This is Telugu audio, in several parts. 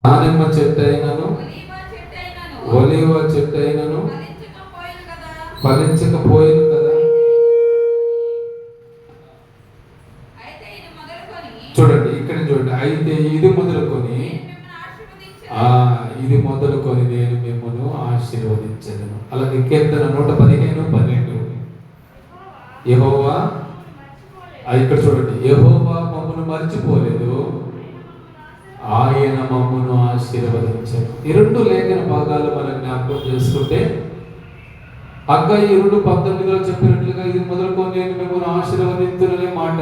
దానిమ్మ చెట్టు అయినను ఒలీవ చెట్టు అయినను ఫలించకపోయేను కదా. చూడండి ఇక్కడ చూడండి, అయితే ఇది మొదలుకొని నేను మిమ్మల్ని ఆశీర్వదించను. అలాగే కీర్తన 115:12 యెహోవా, ఇక్కడ చూడండి, యెహోవా మమ్మను మర్చిపోలేదు, ఆయన మమ్మను ఆశీర్వదించారు. ఈ రెండు లేఖన భాగాలు మనం జ్ఞాపకం చేసుకుంటే హగ్గయి 2:19 చెప్పినట్లుగా ఇది మొదలుకొని నేను మిమ్మల్ని ఆశీర్వదించుననే మాట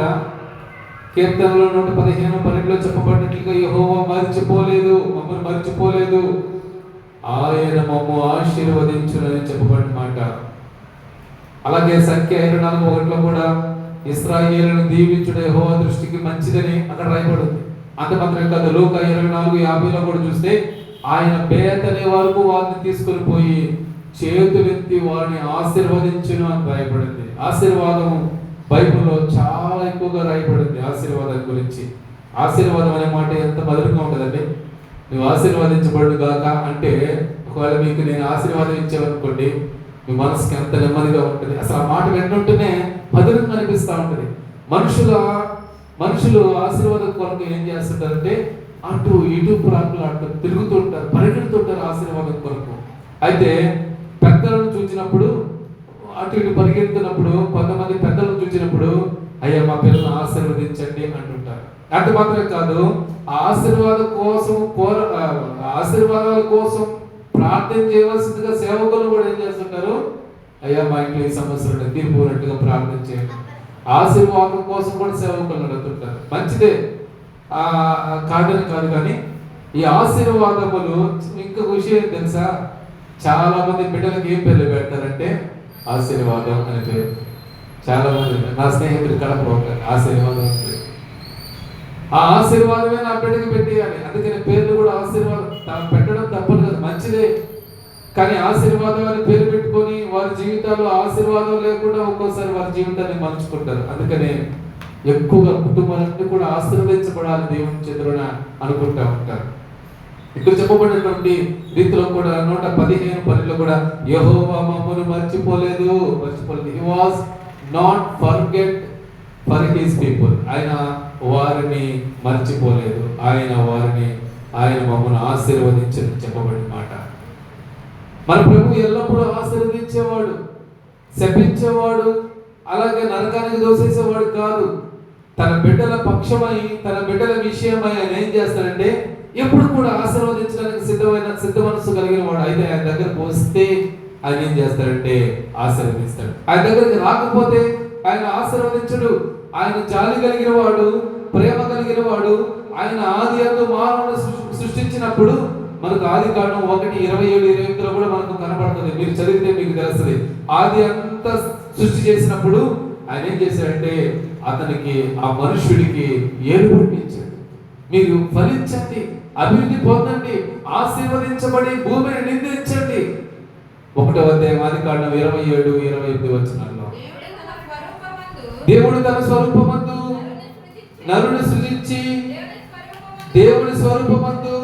కీర్తనలో 115:12 చెప్పబడినట్లుగా యెహోవా మర్చిపోలేదు, మమ్మల్ని మర్చిపోలేదు, ఆయన మమ్ము ఆశీర్వదించునని చెప్పబడిన మాట. అలాగే సంఖ్య 24:1 కూడా ఇశ్రాయేలును దీవించుట యెహోవా దృష్టికి మంచిదని అక్కడ రాయబడింది. అంత మాత్రం కాదు, లూకా 24:50 కూడా చూస్తే ఆయన బేతనే వరకు వారిని తీసుకొని పోయి చేతులెత్తి వారిని ఆశీర్వదించును అని రాయబడింది. ఆశీర్వాదం బైబిల్లో చాలా ఎక్కువగా రాయబడింది. ఆశీర్వాదం గురించి, ఆశీర్వాదం అనే మాట ఎంత మధురంగా ఉంటుందండి. నువ్వు ఆశీర్వదించబడు గాక అంటే, ఒకవేళ మీకు నేను ఆశీర్వాదం ఇచ్చావనుకోండి, మీ మనసుకి ఎంత నెమ్మదిగా ఉంటుంది. అసలు ఆ మాట వింటుంటేనే మధురంగా అనిపిస్తూ ఉంటుంది. మనుషులు ఆశీర్వాదం కొరకు ఏం చేస్తుంటారంటే అటు ఇటు ప్రాకులాడుతూ తిరుగుతూ ఉంటారు, పరిగెడుతుంటారు ఆశీర్వాదం కొరకు. అయితే పెద్దలను చూసినప్పుడు, అటు ఇటు పరిగెడుతున్నప్పుడు, కొంతమంది పెద్దలను చూసినప్పుడు అయ్యా మా పిల్లలను ఆశీర్వదించండి అంటుంటారు. అంత మాత్రమే కాదు, ఆశీర్వాదాల కోసం ప్రార్థన చేయవలసిందిగా సేవకులు కూడా ఏం చేస్తుంటారు, అయ్యా మా ఇంట్లో ఈ సమస్యలు తీర్పునట్టుగా ప్రార్థన చేయండి. ఆశీర్వాదం కోసం కూడా సేవకులు నడుతుంటారు. మంచిదే, కాదని కాదు, కానీ ఈ ఆశీర్వాదములు ఇంకొక విషయం తెలుసా, చాలా మంది బిడ్డలకు ఏం పేర్లు పెడతారంటే ఆశీర్వాదం అనే పేరు. చాలా మంది, నా స్నేహితుడు కడప ఆశీర్వాదం అని పేరు. ఆ ఆశీర్వాదమే నా బిడ్డకి పెట్టేయాలి. అందుకని పేర్లు కూడా ఆశీర్వాదం పెట్టడం తప్పదు కదా, మంచిదే. కానీ ఆశీర్వాదం అని పేరు పెట్టుకొని వారి జీవితాల్లో ఆశీర్వాదం లేకుండా ఒక్కోసారి వారి జీవితాన్ని మలుచుకుంటారు. అందుకనే ఎక్కువగా కుటుంబాలన్నీ కూడా ఆశీర్వదించబడాలి దేవుని చేతులన అనుకుంటా ఉంటారు. ఇక్కడ చెప్పబడినటువంటి రీతిలో కూడా 115:10 కూడా యెహోవా మమ్మను మర్చిపోలేదు. He was not forget for his people. ఆయన వారిని మర్చిపోలేదు, ఆయన మమ్మను ఆశీర్వదించని చెప్పబడిన మాట. మన ప్రభు ఎల్లప్పుడూ ఆశీర్వదించేవాడు, శపించేవాడు, అలాగే నరకానికి దోసేసేవాడు కాదు. తన బిడ్డల పక్షమై, తన బిడ్డల విషయమై ఆయన ఏం చేస్తాడంటే ఎప్పుడు కూడా ఆశీర్వదించడానికి సిద్ధ మనసు కలిగిన వాడు. అయితే ఆయన దగ్గరకు వస్తే ఆయన ఏం చేస్తాడంటే ఆశీర్వదిస్తాడు. ఆయన దగ్గరికి రాకపోతే ఆయన ఆశీర్వదించడు. ఆయన జాలి కలిగిన వాడు, ప్రేమ కలిగిన వాడు. ఆయన ఆది అందు మానవుని సృష్టించినప్పుడు మనకు ఆదికాండం 1:27-28 కూడా మనకు కనబడుతుంది. మీరు చదివితే మీకు తెలుస్తుంది. ఆది అంతా సృష్టి చేసినప్పుడు ఆయన ఏం చేశాడంటే అతనికి, ఆ మనుష్యుడికి ఏలుబడిని ఇచ్చాడు. మీరు ఫలించండి, అభివృద్ధి పొందండి, ఆశీర్వదించబడి భూమిని నిందించండి. 1వ అధ్యాయం ఆదికాండం 27-28 వచనాల్లో దేవుడు తన స్వరూపమందు నరుని సృజించి, దేవుని స్వరూపమందు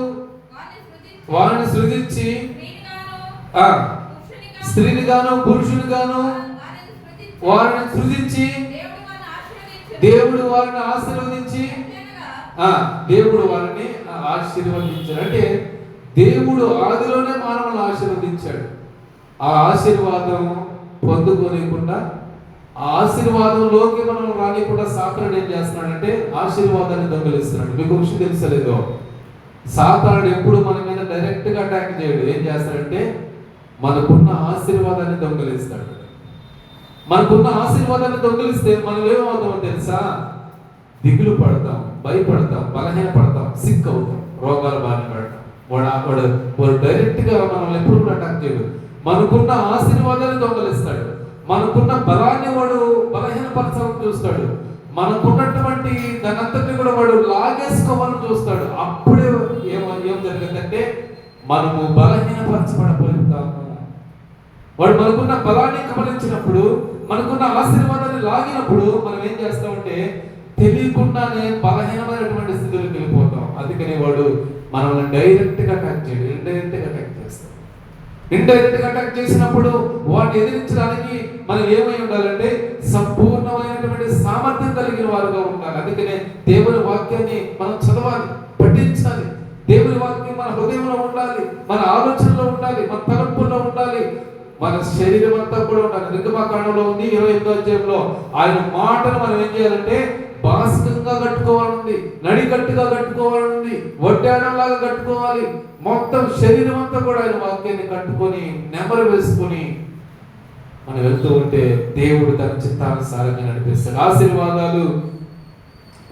వారిని సృజించి, స్త్రీని గాను పురుషుని గాను వారిని సృజించి, దేవుడు వారిని ఆశీర్వదించి, దేవుడు వారిని ఆశీర్వదించాడు. అంటే దేవుడు ఆదిలోనే మానవులను ఆశీర్వదించాడు. ఆ ఆశీర్వాదం పొందుకోలేకుండా, ఆ ఆశీర్వాదంలోకి మనం రానికుండా సాతానుడు ఏం చేస్తున్నాడంటే ఆశీర్వాదాన్ని దొంగిలిస్తున్నాడు. మీకు విషయం తెలుసలేదో, సాతానుడు ఎప్పుడు మన మీద డైరెక్ట్ గా అటాక్ చేయడు. ఏం చేస్తాడంటే మనకున్న ఆశీర్వాదాన్ని దొంగిలిస్తాడు. మనకున్న ఆశీర్వాదాన్ని దొంగిలిస్తే మనం ఏమవుతామో తెలుసా, దిగులు పడతాం, భయపడతాం, బలహీన పడతాం, సిక్ అవుతాం, రోగాల బారిన పడతాం. వాడు డైరెక్ట్ గా మనల్ని ఎప్పుడు కూడా అటాక్ చేయడు. మనకున్న ఆశీర్వాదాన్ని దొంగిలిస్తాడు. మనకున్న బలాన్ని వాడు బలహీనపరచాలని చూస్తాడు. మనకున్నటువంటి దానంతటిని కూడా వాడు లాగేసుకోవాలని చూస్తాడు. అప్పుడే ఏం జరిగిందంటే మనము బలహీనపరచబడతాము. వాడు మనకున్న బలాన్ని గమనించినప్పుడు, మనకున్న ఆశీర్వాదాన్ని లాగినప్పుడు మనం ఏం చేస్తామంటే తెలియకుండానే బలహీనమైనటువంటి స్థితిలోకి వెళ్ళిపోతాం. అది అందుకని వాడు మనల్ని డైరెక్ట్గా అటాక్ చేయడు, ఇండైరెక్ట్గా అటాక్ చేస్తాడు. ఇండైరెక్ట్గా అటాక్ చేసినప్పుడు వాడిని ఎదిరించడానికి మనం ఏమై ఉండాలంటే సంపూర్ణమైనటువంటి సామర్థ్యం కలిగిన వారుగా ఉండాలి. అందుకనే దేవుని వాక్యాన్ని మనం చదవాలి, పఠించాలి. దేవుని వాక్యం మన హృదయంలో ఉండాలి, మన ఆలోచనలో ఉండాలి, మన తలంపుల్లో ఉండాలి, మన శరీరం అంతా కూడా ఉండాలి. నిర్గమకాండంలో ఉంది 28వ అధ్యాయంలో ఆయన మాటను మనం ఏం చేయాలంటే బాస్కంగా కట్టుకోవాలండి, నడికట్టుగా కట్టుకోవాలండి, వడ్డాణంలాగా కట్టుకోవాలి. మొత్తం శరీరం అంతా కూడా ఆయన వాక్యాన్ని కట్టుకొని నెమరు వేసుకొని మనం వెళ్తూ ఉంటే దేవుడు తన చిత్తానుసారంగా నడిపిస్తాడు. ఆశీర్వాదాలు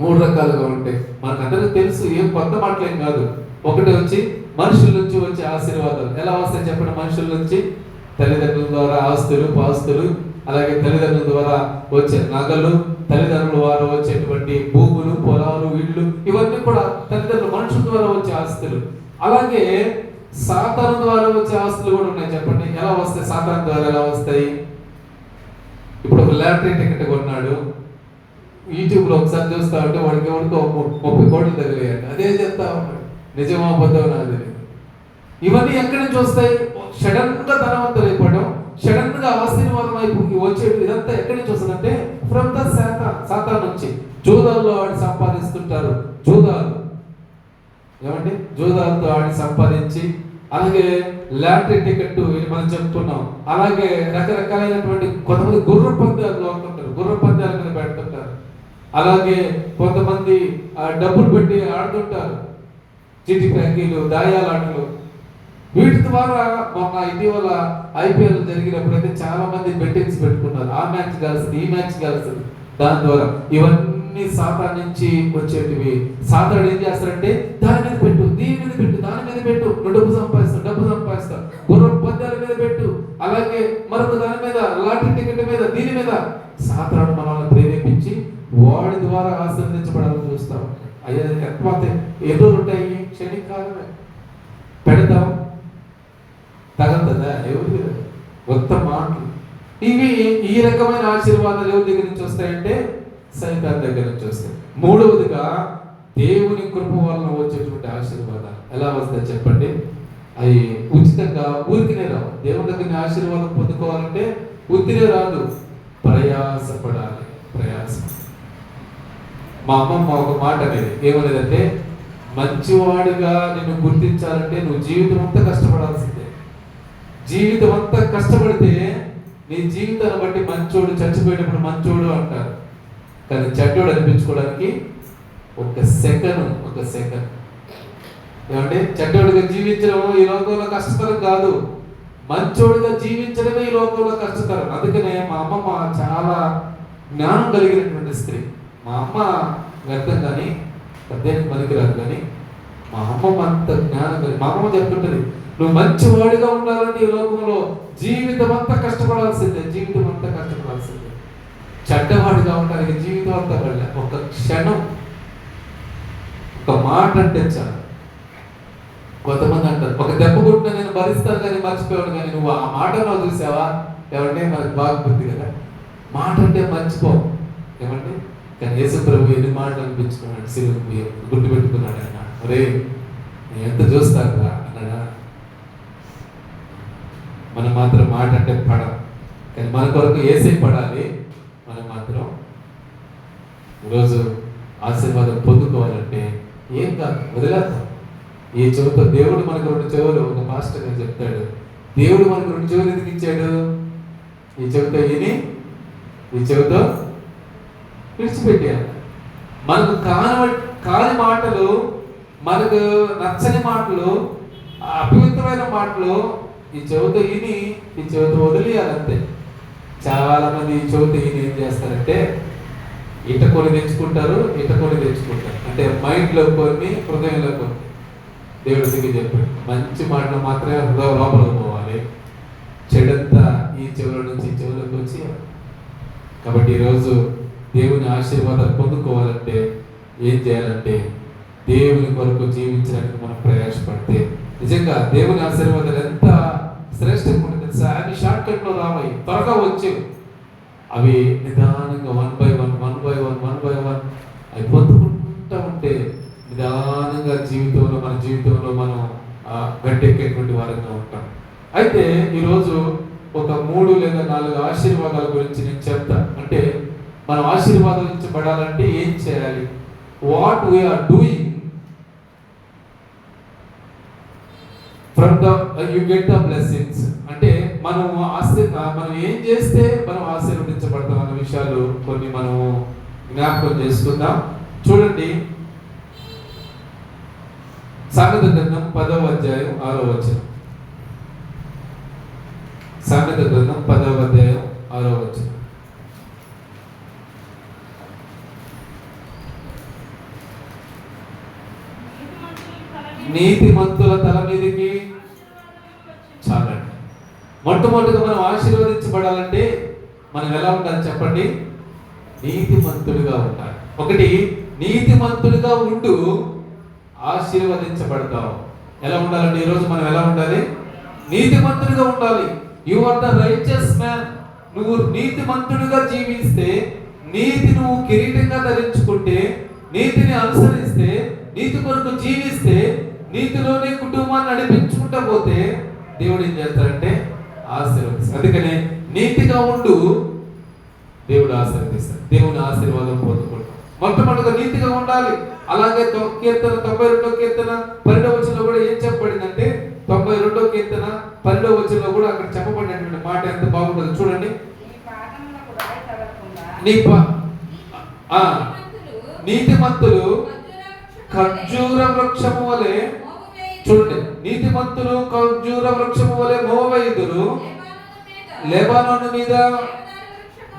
3 రకాలుగా ఉంటాయి. మనకందరికీ తెలుసు, ఏం కొత్త మాటలేం కాదు. ఒకటి వచ్చి మనుషుల నుంచి వచ్చే ఆశీర్వాదాలు. ఎలా వస్తాయి చెప్పండి? మనుషుల నుంచి తల్లిదండ్రుల ద్వారా ఆస్తులు పాస్తులు, అలాగే తల్లిదండ్రుల ద్వారా వచ్చే నగలు, తల్లిదండ్రుల ద్వారా వచ్చేటువంటి భూములు, పొలాలు, ఇళ్ళు, ఇవన్నీ కూడా తల్లిదండ్రులు మనుషుల ద్వారా వచ్చే ఆస్తులు. అలాగే సాతాను ద్వారా వచ్చే ఆస్తులు కూడా ఉన్నాయి. చెప్పండి ఎలా వస్తాయి? సాతాను ద్వారా ఎలా వస్తాయి? ఇప్పుడు ఒక లాటరీ టికెట్ కొన్నాడు, యూట్యూబ్లో ఒకసారి చూస్తా ఉంటే వాడికి 30 కోట్లు తగిలేయండి. అదే చెప్తా ఉన్నాడు, నిజమా అబద్ధం నాకు తెలియదు. ఇవన్నీ ఎక్కడి నుంచి వస్తాయి? సడన్ గా ధనవంతులు అయిపోవడం, సడన్ గా ఆశీర్వాదం అయిపోయి వచ్చేది. ఇదంతా ఎక్కడి నుంచి వస్తుందంటే ఫ్రమ్ ద సాతాను నుంచి. జూదాల్లో ఆడి సంపాదిస్తుంటారు, జూదాలు ఏమండి, జూదాలతో ఆడి సంపాదించి, అలాగే లాటరీ టికెట్ మనం చెప్తున్నాం, అలాగే రకరకాలైనటువంటి కొంతమంది గుర్ర పందాలు ఆడుతుంటారు, గుర్ర పందాల మీద పెడుతుంటారు, అలాగే కొంతమంది డబ్బులు పెట్టి ఆడుతుంటారు, చీటి ప్యాకీలు, దాయాలాటలు. వీటి ద్వారా మొన్న ఇటీవల IPL జరిగినప్పుడైతే చాలా మంది బెట్టింగ్స్ పెట్టుకున్నారు. ఆ మ్యాచ్ గెలుస్తుంది, ఈ మ్యాచ్ గెలుస్తుంది. దాని ద్వారా ఇవన్నీ సాతాను నుంచి వచ్చేటివి. సాతాను ఏం చేస్తారంటే దాని మీద పెట్టు, దీని మీద పెట్టు, దాని మీద పెట్టు, నువ్వు డబ్బు సంపాదిస్తావు, గుర్రం పద్యాల మీద పెట్టు, అలాగే మరొక దాని మీద, లాటరీ టికెట్ మీద, దీని మీద సాతాను మనల్ని ప్రేరేపించి వాడి ద్వారా ఆశీర్వదించబడాలని చూస్తాం. అయ్యా ఎట్లా ఎన్నో ఉంటాయి, క్షణికాలమే పెడతాం, తగలదా? ఎవరికి కొత్త మాటలు. ఇవి ఈ రకమైన ఆశీర్వాదాలు ఎవరి దగ్గర నుంచి వస్తాయంటే సైతాన్ దగ్గర నుంచి వస్తాయి. మూడవదిగా దేవుని కృప వలన వచ్చేటువంటి ఆశీర్వాదాలు ఎలా వస్తాయి చెప్పండి? అవి ఉచితంగా ఊరికినే రావు. దేవుని దగ్గర ఆశీర్వాదం పొందుకోవాలంటే ఉత్తినే రాదు, ప్రయాసపడాలి. ప్రయాసం. మా అమ్మమ్మ ఒక మాట అనేది ఏమనేదంటే, మంచివాడిగా నిన్ను గుర్తించాలంటే నువ్వు జీవితం అంతా కష్టపడాల్సిందే. జీవితం అంతా కష్టపడితే నీ జీవితాన్ని బట్టి మంచోడు, చచ్చిపోయేటప్పుడు మంచోడు అంటారు, కానీ చెడ్డోడు అనిపించుకోవడానికి ఒక సెకండ్ ఏమంటే చెడ్డోడిగా జీవించడం ఈ లోకంలో కష్టతరం కాదు, మంచోడిగా జీవించడమే ఈ లోకంలో కష్టతరం. అందుకనే మా అమ్మమ్మ చాలా జ్ఞానం కలిగినటువంటి స్త్రీ. మా అమ్మ వ్యర్థం కానీ పద్దెనిమిది మనకి రాదు, కానీ మా అమ్మమ్మ అంత జ్ఞానం కలిగి. మా అమ్మమ్మ చెప్తుంటది, నువ్వు మంచివాడిగా ఉండాలంటే ఈ లోకంలో జీవితం అంతా కష్టపడాల్సిందే. చెడ్డవాడిగా ఉండడానికి జీవితం అంతా పడలే. ఒక క్షణం, ఒక మాట అంటే చాలు. కొంతమంది అంటారు, ఒక దెబ్బ కొట్టిన నేను భరిస్తాను కానీ మర్చిపోయాను, కానీ నువ్వు ఆ మాట నువ్వు చూసావా? ఏమంటే మనకు బాగా బుద్ధి కదా, మాట అంటే మర్చిపోవు. ఏమంటే కానీ యేసు ప్రభు ఎన్ని మాటలు అనిపించుకున్నాడు, సిలువకు గుర్తు పెట్టుకున్నాడు. ఆయన ఒరే నేను ఎంత చూస్తాను అన్నాడా? మనం మాత్రం మాట అంటే పడం, కానీ మన కొరకు యేసే పడాలి. మనం మాత్రం ఈరోజు ఆశీర్వాదం పొందుకోవాలంటే ఏం కాదు, వదిలేద్దాం. ఈ చెవుతో దేవుడు మనకు 2 చెవులు, ఒక మాస్టర్ గారు చెప్తాడు, దేవుడు మనకు 2 చెవులు ఎందుకు ఇచ్చాడు? ఈ చెవితో విని ఈ చెవితో విడిచిపెట్టాడు. మనకు కాని మాటలు, మనకు నచ్చని మాటలు, అపవిత్రమైన మాటలు ఈ చెవితో విని ఈ చెవితో వదిలేయాలంతే. చాలా మంది ఈ చెవితో విని ఏం చేస్తారంటే ఇట కొని తెచ్చుకుంటారు. అంటే మైండ్లో కొన్ని, హృదయంలో కొన్ని. దేవుడి దగ్గర చెప్పాడు, మంచి మాటలు మాత్రమే హృదయ లోపలికి పోవాలి, చెడంతా ఈ చెవుల నుంచి ఈ చెవులకు వచ్చి. కాబట్టి ఈరోజు దేవుని ఆశీర్వాదాలు పొందుకోవాలంటే ఏం చేయాలంటే దేవుని కొరకు జీవించడానికి మనం ప్రయాసపడితే నిజంగా దేవుని ఆశీర్వాదాలు ఎంత శ్రేష్టంగా ఉంటుంది తెలుసా? అవి షార్ట్ కట్లో రావాయి, త్వరగా వచ్చేవి. అవి నిదానంగా 1 by 1 అవి పొందుకుంటూ ఉంటే నిదానంగా మన జీవితంలో మనం గట్టెక్కేటువంటి వారంగా ఉంటాం. అయితే ఈరోజు ఒక 3 లేదా 4 ఆశీర్వాదాల గురించి నేను చెప్తా. అంటే మనం ఆశీర్వాదించబడాలంటే ఏం చేయాలి, what we are doing from the you get the blessings. అంటే మనం ఏం చేస్తే మనం ఆశీర్వదించబడతాం అన్న విషయాలు కొన్ని మనం జ్ఞాపకం చేసుకుందాం. చూడండి, సామెత గ్రంథం 10వ అధ్యాయం 6వ వచనం. సామెత గ్రంథం 10వ అధ్యాయం 6వ వచనం. నీతిమంతుల తల మీదకి చాలండి. మొట్టమొదటిగా మనం ఆశీర్వదించబడాలంటే మనం ఎలా ఉండాలి చెప్పండి? నీతిమంతుడిగా ఉండాలి. ఒకటి, నీతిమంతుడిగా ఉంటూ ఆశీర్వదించబడతావు. ఎలా ఉండాలండి? ఈరోజు మనం ఎలా ఉండాలి? నీతిమంతుడిగా ఉండాలి. You are the righteous man. నువ్వు నీతిమంతుడిగా జీవిస్తే, నీతి నువ్వు కిరీటంగా ధరించుకుంటే, నీతిని అనుసరిస్తే, నీతి కొరకు జీవిస్తే, నీతిలోనే కుటుంబాన్ని నడిపించుకుంటా పోతే దేవుడు ఏం చేస్తాడంటే ఆశీర్వదిస్తాడు. అందుకనే నీతిగా ఉండు, దేవుడు ఆశీర్వదిస్తాడు. దేవుని ఆశీర్వాదం పొందుకుంటాం. మొట్టమొదటిగా నీతిగా ఉండాలి. అలాగే కీర్తన 92వ కీర్తన 12వ వచనంలో కూడా ఏం చెప్పబడిందంటే, 92వ కీర్తన 12వ వచనంలో కూడా అక్కడ చెప్పబడినటువంటి మాట ఎంత బాగుంటుందో చూడండి. నీతిమంతులు ఖర్జూర వృక్షము వలె, చూడండి, నీతిమంతులు ఖర్జూర వృక్షము వలె మోవేయుదురు, లెబానోను మీద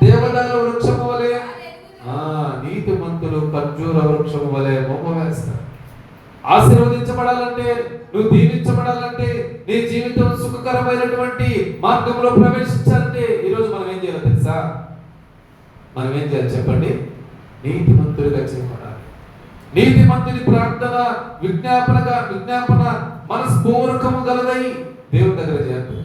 దేవదారు వృక్షము వలె. నీతిమంతులు ఖర్జూర వృక్షము వలె మోవేస్తారు. ఆశీర్వదించబడాలంటే, నువ్వు దీవించబడాలంటే, నీ జీవితం సుఖకరమైనటువంటి మార్గంలో ప్రవేశించాలంటే ఈరోజు మనం ఏం చేయాలి తెలుసా? మనం ఏం చేయాలి చెప్పండి? నీతిమంతుడిగా చేయబడాలి. నీతిమంతుని ప్రార్థన విజ్ఞాపన మనస్పూర్వకము గలదై దేవుని దగ్గర చేయాలి.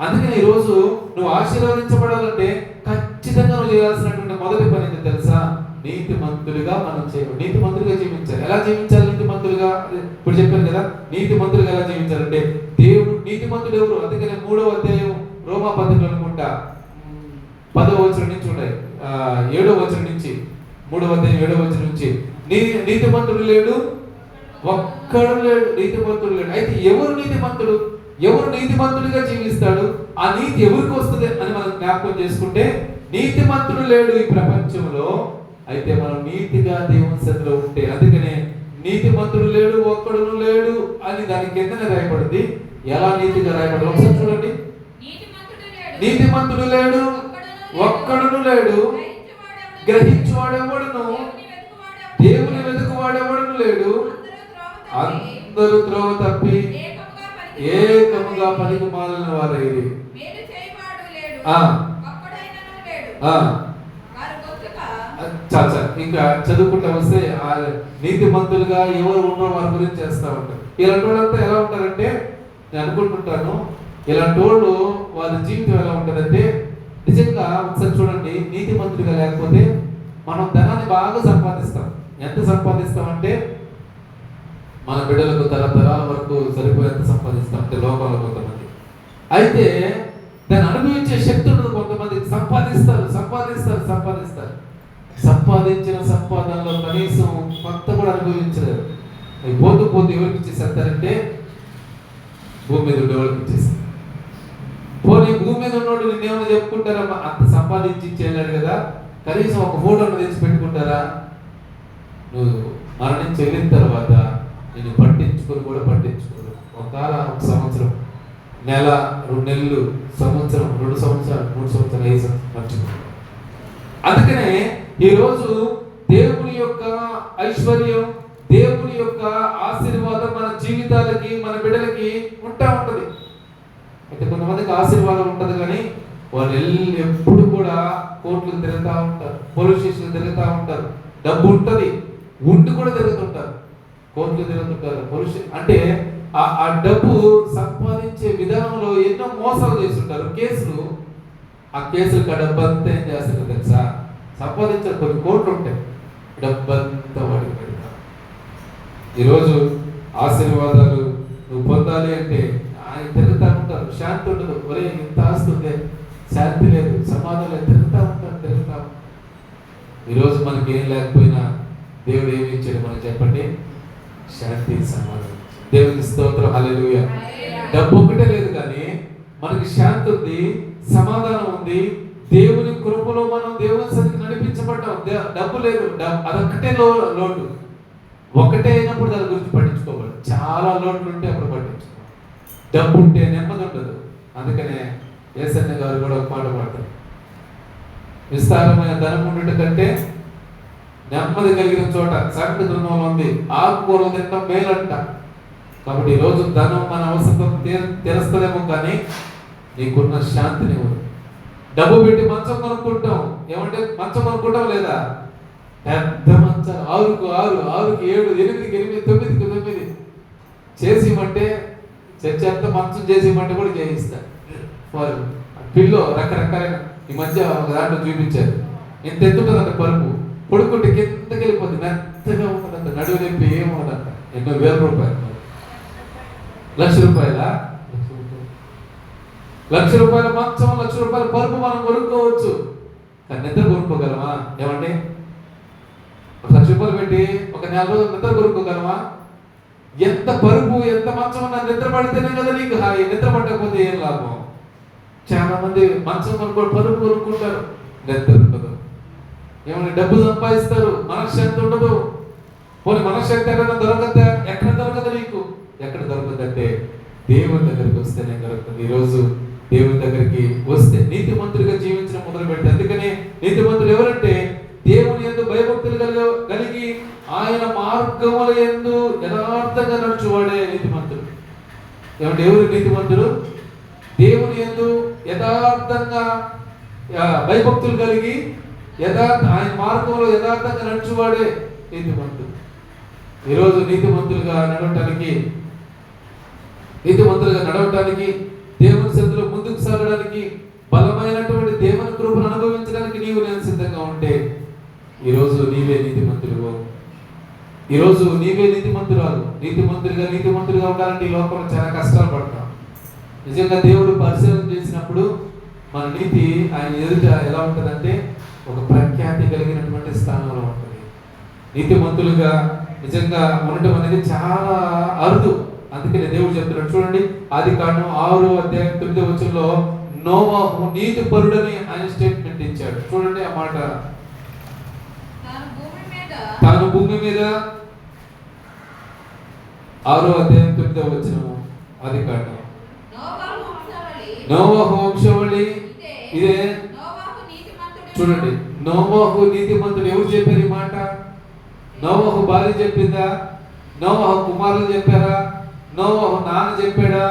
అందుకని ఈరోజు నువ్వు ఆశీర్వదించబడాలంటే ఖచ్చితంగా నువ్వు చేయాల్సినటువంటి మొదటి పని ఏంటో తెలుసా? నీతిమంతుడిగా మనం చేయాలి. నీతిమంతుడిగా జీవించాలి. ఎలా జీవించాలి నీతిమంతుడిగా? ఇప్పుడు చెప్పాను కదా, నీతిమంతుడిగా ఎలా జీవించాలంటే, దేవుడు నీతిమంతుడు ఎవరు? అందుకని 3వ అధ్యాయం రోమా పత్రిక అనుకుంటా 10వ వచనం నుంచి ఉన్నాయి, 7వ వచనం నుంచి, 3వ అధ్యాయం 7వ వచనం నుంచి, నీతిమంతుడు లేడు, ఒక్కడు లేడు, నీతిమంతుడు లేడు. అయితే ఎవరు నీతిమంతుడు? ఎవరు నీతిమంతుడిగా జీవిస్తాడు? ఆ నీతి ఎవరికి వస్తుంది అని మనం జ్ఞాపకం చేసుకుంటే, నీతిమంతుడు లేడు ఈ ప్రపంచంలో. అయితే మనం నీతిగా దేవుని సన్నిధిలో ఉంటే, అందుకనే నీతిమంతుడు లేడు, ఒక్కడును లేడు అని దాని కిందనే రాయబడింది. ఎలా నీతిగా రాయబడి ఒకసారి చూడండి. నీతిమంతుడు లేడు, ఒక్కడును లేడు, గ్రహించువాడెవడును, దేవుని వెతుకువాడెవడును లేడు, అందరూ త్రోవ తప్పి ఏకముగా పనికి మాలిన వారైరి. చాలా ఇంకా చదువుకుంటా వస్తే నీతిమంతులుగా ఎవరు ఉన్నారో వారి గురించి చేస్తూ ఉంటారు. ఇలాంటి వాళ్ళంతా ఎలా ఉంటారంటే, నేను అనుకుంటుంటాను, ఇలాంటి వాళ్ళు వాళ్ళ జీవితం ఎలా ఉంటుందంటే, నిజంగా ఒకసారి చూడండి, నీతిమంతుడిగా లేకపోతే మనం ధనాన్ని బాగా సంపాదిస్తాం. ఎంత సంపాదిస్తామంటే, మన బిడ్డలకు తరతరాల వరకు సరిపోయేంత సంపాదిస్తాం అంటే లోకంలో కొంతమంది. అయితే దాన్ని అనుభవించే శక్తి ఉండదు కొంతమంది. సంపాదిస్తారు. సంపాదించిన సంపాదనలో కనీసం కొంత కూడా అనుభవించలేరు. పోతూ ఎవరికి ఇచ్చేసేస్తారంటే, భూమి మీద ఉండేవాళ్ళకి ఇచ్చేస్తారు. పోనీ భూమి మీద ఉన్నోడు నిన్నేమన్నా చెప్పుకుంటారా? అంత సంపాదించి ఇచ్చేయలేడు కదా, కనీసం ఒక ఫోటోను తెచ్చి పెట్టుకుంటారా? నువ్వు మరణించి వెళ్ళిన తర్వాత నేను పట్టించుకోరు. ఒక సంవత్సరం, నెల, 2 నెలలు, సంవత్సరం, 2 సంవత్సరాలు, 3 సంవత్సరాలు, 5 సంవత్సరాలు మర్చిపోతారు. అందుకనే ఈరోజు దేవుని యొక్క ఐశ్వర్యం, దేవుని యొక్క ఆశీర్వాదం మన జీవితాలకి, మన బిడ్డలకి ఉంటది. అయితే కొంతమందికి ఆశీర్వాదం ఉంటది కానీ వాళ్ళు ఎప్పుడు కూడా కోర్టులకు తిరుగుతూ ఉంటారు, పోలీస్ స్టేషన్లు తిరుగుతూ ఉంటారు. డబ్బు ఉంటది, ఉండి కూడా తిరుగుతుంటారు, కోర్టులు తిరుగుతుంటారు. అంటే ఆ డబ్బు సంపాదించే విధానంలో ఎన్నో మోసాలు చేస్తుంటారు. ఆ కేసులకు ఆ డబ్బు అంతా ఏం చేస్తారు తెలుసా? సంపాదించారు, కొన్ని కోట్లు ఉంటాయి, డబ్బంతా వాడికి పెడతారు. ఈరోజు ఆశీర్వాదాలు నువ్వు పొందాలి అంటే ఆయన తిరుగుతూ ఉంటారు, శాంతి ఉండదు. ఒరే ఇంత ఆస్తుంది, శాంతి లేదు, సమాధానం లేదు, తిరుగుతూ ఉంటారు. ఈరోజు మనకి ఏం లేకపోయినా దేవుడు ఏమి ఇచ్చాడు మనకు చెప్పండి? శాంతి, సమాధానం. దేవునికి స్తోత్రం, హల్లెలూయా. డబ్బు ఒకటే లేదు కానీ మనకి శాంతి ఉంది, సమాధానం ఉంది. దేవుని కృపలో మనం దేవుని సన్నిధికి నడిపించబడ్డాం. డబ్బు లేదు, అదొక్కటే లోటు. ఒకటే అయినప్పుడు దాని గురించి పట్టించుకోవాలి. చాలా లోట్లు ఉంటే అప్పుడు పట్టించుకోవాలి. డబ్బు ఉంటే నెమ్మది ఉండదు. అందుకనే యేసయ్య గారు కూడా ఒక పాట పాడతారు, విస్తారమైన ధనం ఉండటం కంటే నెమ్మది కలిగిన చోట, సంగతి గ్రంథంలో ఉంది, ఆకుకూరలు తినడం మేలంట. కాబట్టి ఈరోజు ధనం మన అవసరం తీరుస్తుందేమో కానీ నీకున్న శాంతిని ఇవ్వదు. డబ్బు పెట్టి మంచం కొనుక్కుంటాం. ఏమంటే మంచం కొనుక్కుంటాం లేదా? పెద్ద మంచాలు, 6కు 6, 6కి 7, 8కి 8, 9కి 9 చేసిమంటే చర్చ అంతా మంచం చేసిమంటే కూడా చేయిస్తారు. పిల్లో రకరకాలైన ఈ మధ్య ఒక దాంట్లో చూపించారు. ఎంత ఎత్తుంటుందంట పరుపు, పొడుకుంటే కిందకి వెళ్ళిపోతుంది, మెత్తగా ఉంటుందంట, నడువు నొప్పి ఏముందంట. ఎన్నో వేల రూపాయలు, ₹1,00,000. ₹1,00,000 మంచం, ₹1,00,000 పరుపు మనం కొనుక్కోవచ్చు. కానీ నిద్ర కొనుక్కోగలమా? ఏమండి, ₹1,00,000 పెట్టి ఒక 4 రోజులు నిద్ర కొనుక్కోగలమా? ఎంత పరుపు, ఎంత మంచం ఉన్నా నిద్ర పడితేనే కదా నీకు హాయి. నిద్ర పట్టకపోతే ఏం లాభం? చాలా మంది మంచం కొనుక్కోడు, పరుపు కొనుక్కుంటారు, నిద్ర ఉండదు. ఏమన్నా డబ్బు సంపాదిస్తారు, మనశ్శాంతి ఉండదు. పోనీ మనశ్శాంతి ఎక్కడ దొరకద్దా? ఎక్కడ దొరకదు నీకు. ఎక్కడ దొరకదంటే దేవుని దగ్గరికి వస్తేనే దొరుకుతుంది. ఈరోజు దేవుని దగ్గరికి వస్తే నీతిమంతుడిగా జీవించడం మొదలు పెడితే, అందుకనే నీతిమంతులు ఎవరంటే దేవుని యందు భయభక్తులు కలిగి ఆయన మార్గముల యందు యథార్థంగా నడుచువాడే నీతిమంతుడు. ఏమంటే ఎవరు నీతిమంతుడు? దేవుని యందు యథార్థంగా భయభక్తులు కలిగి ఆయన మార్గంలో యథార్థంగా నడుచువాడే నీతిమంతుడు. ఈరోజు నీతిమంతులుగా నడవటానికి దేవుని సన్నిధిలో ముందుకు సాగడానికి, బలమైనటువంటి దేవుని కృపను అనుభవించడానికి నీవు నేను సిద్ధంగా ఉంటే ఈరోజు నీవే నీతిమంతుడు. ఈరోజు నీవే నీతిమంతురాలు. నీతిమంతుడిగా ఉండాలంటే ఈ లోకంలో చాలా కష్టాలు పడతాం. నిజంగా దేవుడు పరిశీలన చేసినప్పుడు మన నీతి ఆయన ఎదుట ఎలా ఉంటుందంటే ఒక ప్రఖ్యాతి కలిగినటువంటి స్థానంలో ఉంటుంది. నీతిమంతులుగా నిజంగా ఉండటం అనేది చాలా అరుదు. అందుకనే దేవుడు చెప్తున్నాడు చూడండి, ఆదికాండం 6:9 నోవాహు నీతిపరుడని ఆయన స్టేట్మెంట్ ఇచ్చాడు. చూడండి ఆ మాట. తాను భూమి మీద 6:9 ఆదికాండం, నోవాహు వంశావళి ఇదే. చూడండి, నోవాహు నీతిమంతుడు. ఎవరు చెప్పారు ఈ మాట? నోవాహు భార్య చెప్పిందా? నోవాహు కుమారులు చెప్పారా? నోవాహు నాన్న చెప్పాడా?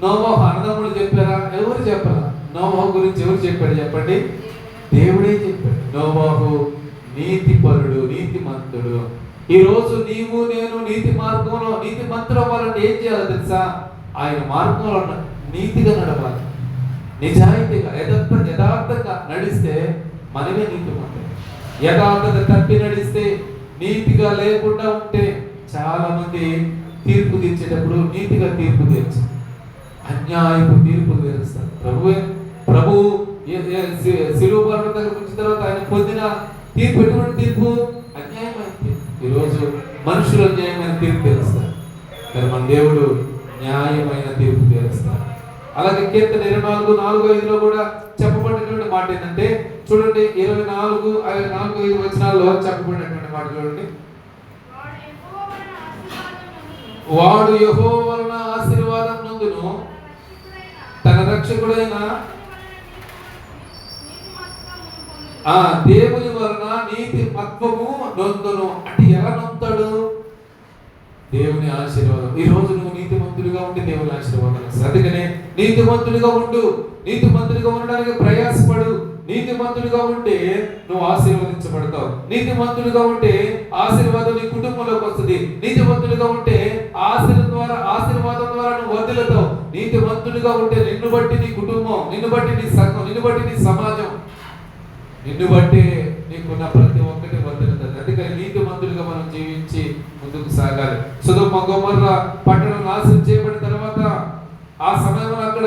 నోవాహు అన్నదమ్ములు చెప్పారా? ఎవరు చెప్పరా? నోవాహు గురించి ఎవరు చెప్పాడు చెప్పండి? దేవుడే చెప్పాడు. నోవాహు నీతిపరుడు, నీతిమంతుడు. ఈ రోజు నీవు నేను నీతి మార్గంలో, నీతిమంతుడు అవ్వాలంటే ఏం చేయాలో తెలుసా? ఆయన మార్గంలో నీతిగా నడవాలి, నిజాయితీగా యథార్థంగా నడిస్తే మనమే నీతిమంతుడు. యథార్థత తప్పి నడిస్తే, నీతిగా లేకుండా ఉంటే, చాలా మంది తీర్పు తీర్చేటప్పుడు నీతిగా తీర్పు తీర్చు, అన్యాయపు తీర్పు తీరుస్తారు. ప్రభు శిలువ మరణం దగ్గరకు వచ్చిన తర్వాత ఆయన పొందిన తీర్పు ఎటువంటి తీర్పు? అన్యాయమైన తీర్పు. ఈరోజు మనుషులు అన్యాయమైన తీర్పు తీరుస్తారు, కానీ మన దేవుడు న్యాయమైన తీర్పు తీరుస్తారు. అలాగే కీర్తన 24:4-5 కూడా చెప్పబడినటువంటి మాట ఏంటంటే, చూడండి 24-5 వచనాల్లో చెప్పబడినటువంటి మాట చూడండి. వాడు యెహోవా వలన ఆశీర్వాదం నందును, తన రక్షకుడైన దేవుని వలన నీతి మత్వము నొందును. అంటే ఎలా నొంతాడు? దేవుని ఆశీర్వాదం. ఈ రోజు నువ్వు నీతిమంతుడిగా ఉంటే దేవుని ఆశీర్వాదం. అందుకనే నీతిమంతుడిగా ఉండు, నీతిమంతుడిగా ఉండడానికి ప్రయాసపడు. నీతిమంతుడిగా ఉంటే నువ్వు ఆశీర్వదించబడతావు. నీతిమంతుడిగా ఉంటే ఆశీర్వాదం నీ కుటుంబంలోకి వస్తుంది. నీతిమంతుడిగా ఉంటే ఆశీర్వాదం ద్వారా నువ్వు వర్ధిల్లుతావు. నీతిమంతుడిగా ఉంటే నిన్ను బట్టి నీ కుటుంబం, నిన్ను బట్టి నీ సంఘం, నిన్ను బట్టి నీ సమాజం, నిన్ను బట్టి నీకున్న ప్రతి ఒక్కటి వర్ధిల్లుతుంది. అందుకని నీతిమంతుడిగా మనం జీవించి ముందుకు సాగాలి. సొదొమ గొమొర్రా పట్టణం నాశనం చేయబడిన తర్వాత ఆ సమయంలో అక్కడ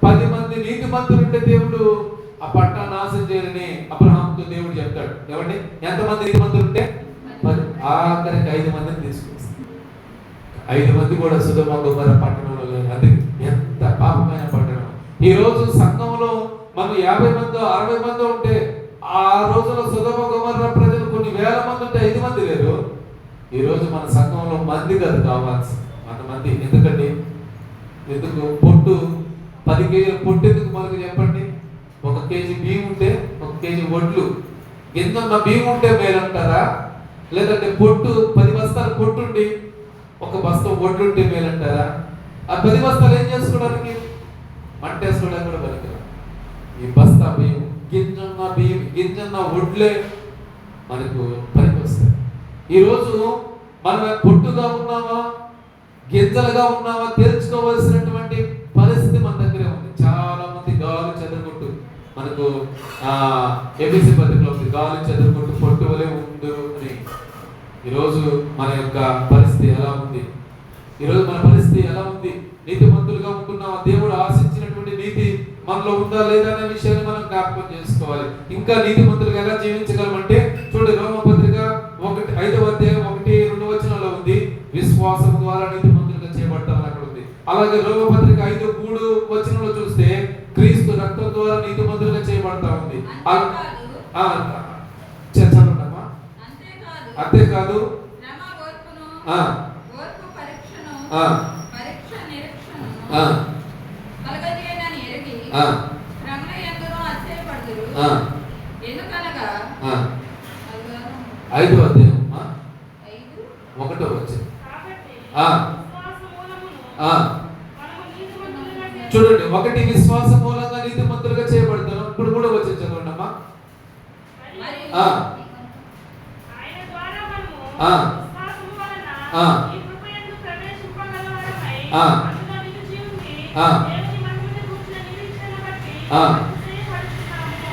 10 మంది నీతిమంతులు ఉంటే దేవుడు ఆ పట్టణం నాశనం చేయాలని అబ్రహాముతో దేవుడు చెప్తాడు. ఏమండి, ఎంతమంది నీతిమంతులు ఉంటే 10, ఆఖరికి 5 మందిని తీసుకొస్తారు. 5 మంది కూడా సొదొమ గొమొర్రా పట్టణంలో లేరు. అది ఎంత పాపమైన పట్టణం. ఈ రోజు సంఘంలో మనం 50 మందో 60 మందో ఉంటే, ఆ రోజుల్లో సొదొమ గొమొర్రా ప్రజలు కొన్ని వేల మంది ఉంటే 5 మంది లేరు. ఈ రోజు మన సంఘంలో మంది కాదు కావాల్సి, అంతమంది. ఎందుకు పొట్టు 10 కేజీల పొట్టు ఎందుకు మనకు చెప్పండి? 1 కేజీ బియ్యం ఉంటే 1 కేజీ వడ్లు, గింజన్న బియ్యం ఉంటే మేలంటారా? లేదంటే పొట్టు 10 బస్తాలు పొట్టుండి 1 బస్తా వడ్లు ఉంటే మేలంటారా? ఆ 10 బస్తాలు ఏం చేసుకోవడానికి? మంటేసుకోవడానికి కూడా పనికిరా. ఈ బస్తా బియ్యం, గింజన్న వడ్లే మనకు పనికి వస్తాయి. ఈరోజు మనం పొట్టుగా ఉన్నామా, గింజలుగా ఉన్నామా తెలుసుకోవాల్సినటువంటి పరిస్థితి మన దగ్గరే ఉంది. చాలా మంది గాలి చెదరగొట్టు, మనకు ఏబిసి పత్రికలో ఉంది, గాలి చెదరగొట్టు పొట్టు వలె ఉండు అని. ఈరోజు మన యొక్క పరిస్థితి ఎలా ఉంది? ఈరోజు మన పరిస్థితి ఎలా ఉంది? నీతిమంతులుగా ఉంటున్నామా? దేవుడు ఆశించినటువంటి నీతి మనలో ఉందా లేదా అనే విషయాన్ని మనం జ్ఞాపకం చేసుకోవాలి. ఇంకా నీతిమంతులుగా ఎలా జీవించగలమంటే చూడండి, రోమపత్రిక 5వ అధ్యాయం 1-2 వచనాల్లో ఉంది, విశ్వాసం ద్వారా నీతిమంతులుగా చేయబడతామని అక్కడ ఉంది. అలాగే రోమపత్రిక 5:3 వచనంలో చూస్తే క్రీస్తు రక్తం ద్వారా నీతిమంతులుగా చేయబడతా ఉంది. చదవండమ్మా. అంతేకాదు ఐదో అధ్యాయం 1వ వచనం చూడండి, 1 విశ్వాస మూలంగా నీతిమంతులుగా చేయబడతారు. ఇప్పుడు కూడా వచ్చి చదవండమ్మా.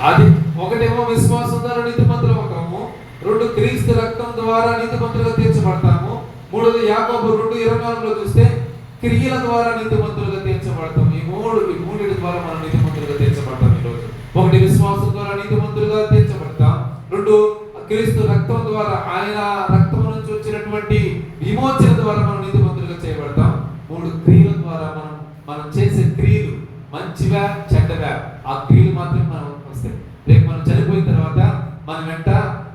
అది 1 విశ్వాసం ద్వారా నీతిమంతులు అవుతాము, 2 క్రీస్తు రక్తం ద్వారా నీతిమంతులుగా తీర్చబడతాము, 3 యాకోబు 2:24లో చూస్తే క్రియల ద్వారా నీతిమంతులుగా తీర్చబడతాం. ఈ మూడిటి ద్వారా మనం నీతిమంతులుగా తీర్చబడతాం. ఈరోజు 1 విశ్వాసం ద్వారా నీతిమంతులుగా తీర్చబడతాం, 2 క్రీస్తు రక్తం ద్వారా, ఆయన రక్తం నుంచి వచ్చినటువంటి విమోచన ద్వారా మనం నీతిమంతులుగా చేయబడతాం, 3 క్రియల ద్వారా మనం చేసే క్రియలు మంచివా చెడ్డవా ఆ క్రియలు మాత్రమే మనం వస్తాయి. రేపు మనం చనిపోయిన తర్వాత మన వెంట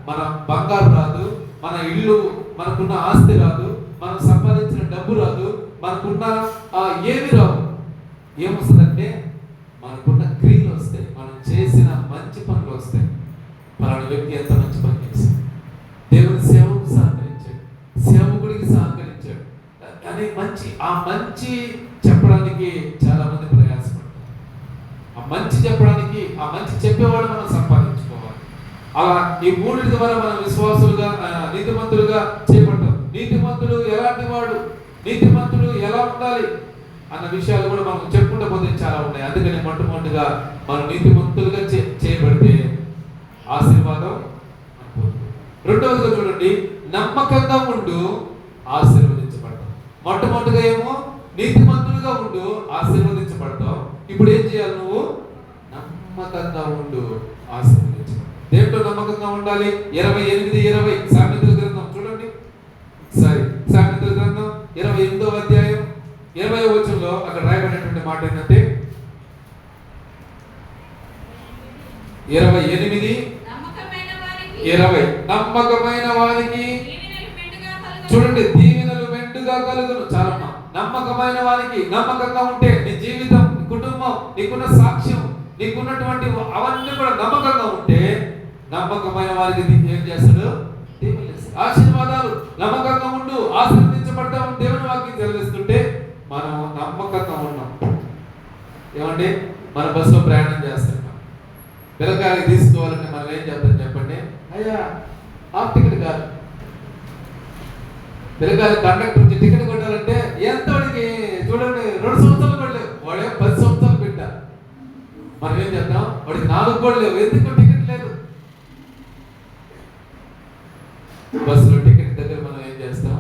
మన బంగారు రాదు, మన ఇల్లు, మనకున్న ఆస్తి రాదు, మనం సంపాదించిన డబ్బు రాదు, మనకున్న ఏమి రావు. ఏమొస్తుందంటే మనకున్న క్రియలు వస్తాయి, మనం చేసిన మంచి పనులు వస్తాయి. పలానా వ్యక్తి ఎంత మంచి పని చేశాడు, దేవుని సేవకు సహకరించాడు, సేవకుడికి సహకరించాడు అని మంచి చెప్పడానికి చాలా మంది ప్రయాసపడతారు. ఆ మంచి చెప్పడానికి, ఆ మంచి చెప్పేవాడు మనం సంపాదించుకోవాలి. అలా ఈ మూడింటి ద్వారా మనం విశ్వాసులుగా నీతిమంతులుగా చేయబడతాం. నీతిమంతుడు ఎలాంటి వాడు, నీతిమంతుడు ఎలా ఉండాలి అన్న విషయాలు కూడా మనం చెప్పుకుంటూ పోతే చాలా ఉన్నాయి. అందుకని మొట్టమొదటిగా మనం నీతిమంతులుగా చేయబడితే ఆశీర్వాదం. రెండవదిగా చూడండి, నమ్మకంగా ఉండు ఆశీర్వదించబడతాం. మొట్టమొదటిగా ఏమో నీతిమంతులుగా ఉండు ఆశీర్వదించబడతావు. ఇప్పుడు ఏం చేయాలి? నువ్వు నమ్మకంగా ఉండు ఆశీర్వదించబడతావు. దేంట్లో నమ్మకంగా ఉండాలి? 28:20 సామెతల గ్రంథం చూడండి. సామెతల గ్రంథం 28వ అధ్యాయం 20వ వచనంలో అక్కడ రాయబడినటువంటి మాట ఏంటంటే 28:20 నమ్మకమైన వారికి చూడండి దీవెనలు మెండుగా కలుగును. చాలా నమ్మకమైన వారికి, నమ్మకంగా ఉంటే నీ జీవితం, నీ కుటుంబం, నీకున్న సాక్ష్యం, నీకున్నటువంటి అవన్నీ కూడా నమ్మకంగా ఉంటే నమ్మకమైన వారికి ఏం చేస్తాడు? ఆశీర్వాదాలు. నమ్మకంగా ఉండు ఆశీర్వదించబడతాం దేవుని వాక్యం తెలియజేస్తుంటే మనం నమ్మకంగా ఉన్నాం. ఏమంటే మన బస్సులో ప్రయాణం చేస్తున్నాం, పిల్లకాయలకి తీసుకోవాలంటే మనం ఏం చేద్దాం చెప్పండి? అయ్యా హాఫ్ టికెట్ కాదు, పిల్లకాయలు కండక్టర్ నుంచి టికెట్ కొట్టాలంటే ఎంత వాడికి చూడండి 2 సంవత్సరాలు కూడా లేవు, వాడే 10 సంవత్సరాలు పెట్టా. మనం ఏం చేద్దాం? వాడికి 4 కూడా లేవు, ఎందుకు టికెట్ లేదు. బస్సులో టికెట్ దగ్గర మనం ఏం చేస్తాం?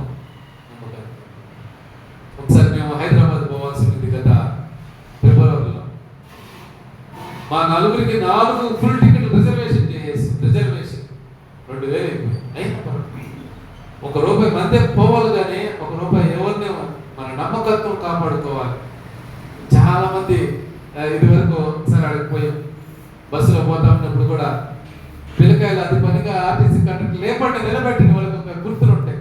మా నలుగురికి 4 ఫుల్ టికెట్ రిజర్వేషన్ చేసేసి రిజర్వేషన్ 2000 అయిపోయింది. ₹1 మందే పోవాలి కానీ ₹1 ఎవరిని మన నమ్మకత్వం కాపాడుకోవాలి. చాలా మంది ఇదివరకు ఒకసారి అడిగిపోయాం, బస్సులో పోతా ఉన్నప్పుడు కూడా పిల్లకాయలు అది పనిగా ఆర్టీసీ కండక్టర్ లేపండి నిలబెట్టిన వాళ్ళకి గుర్తులు ఉంటాయి.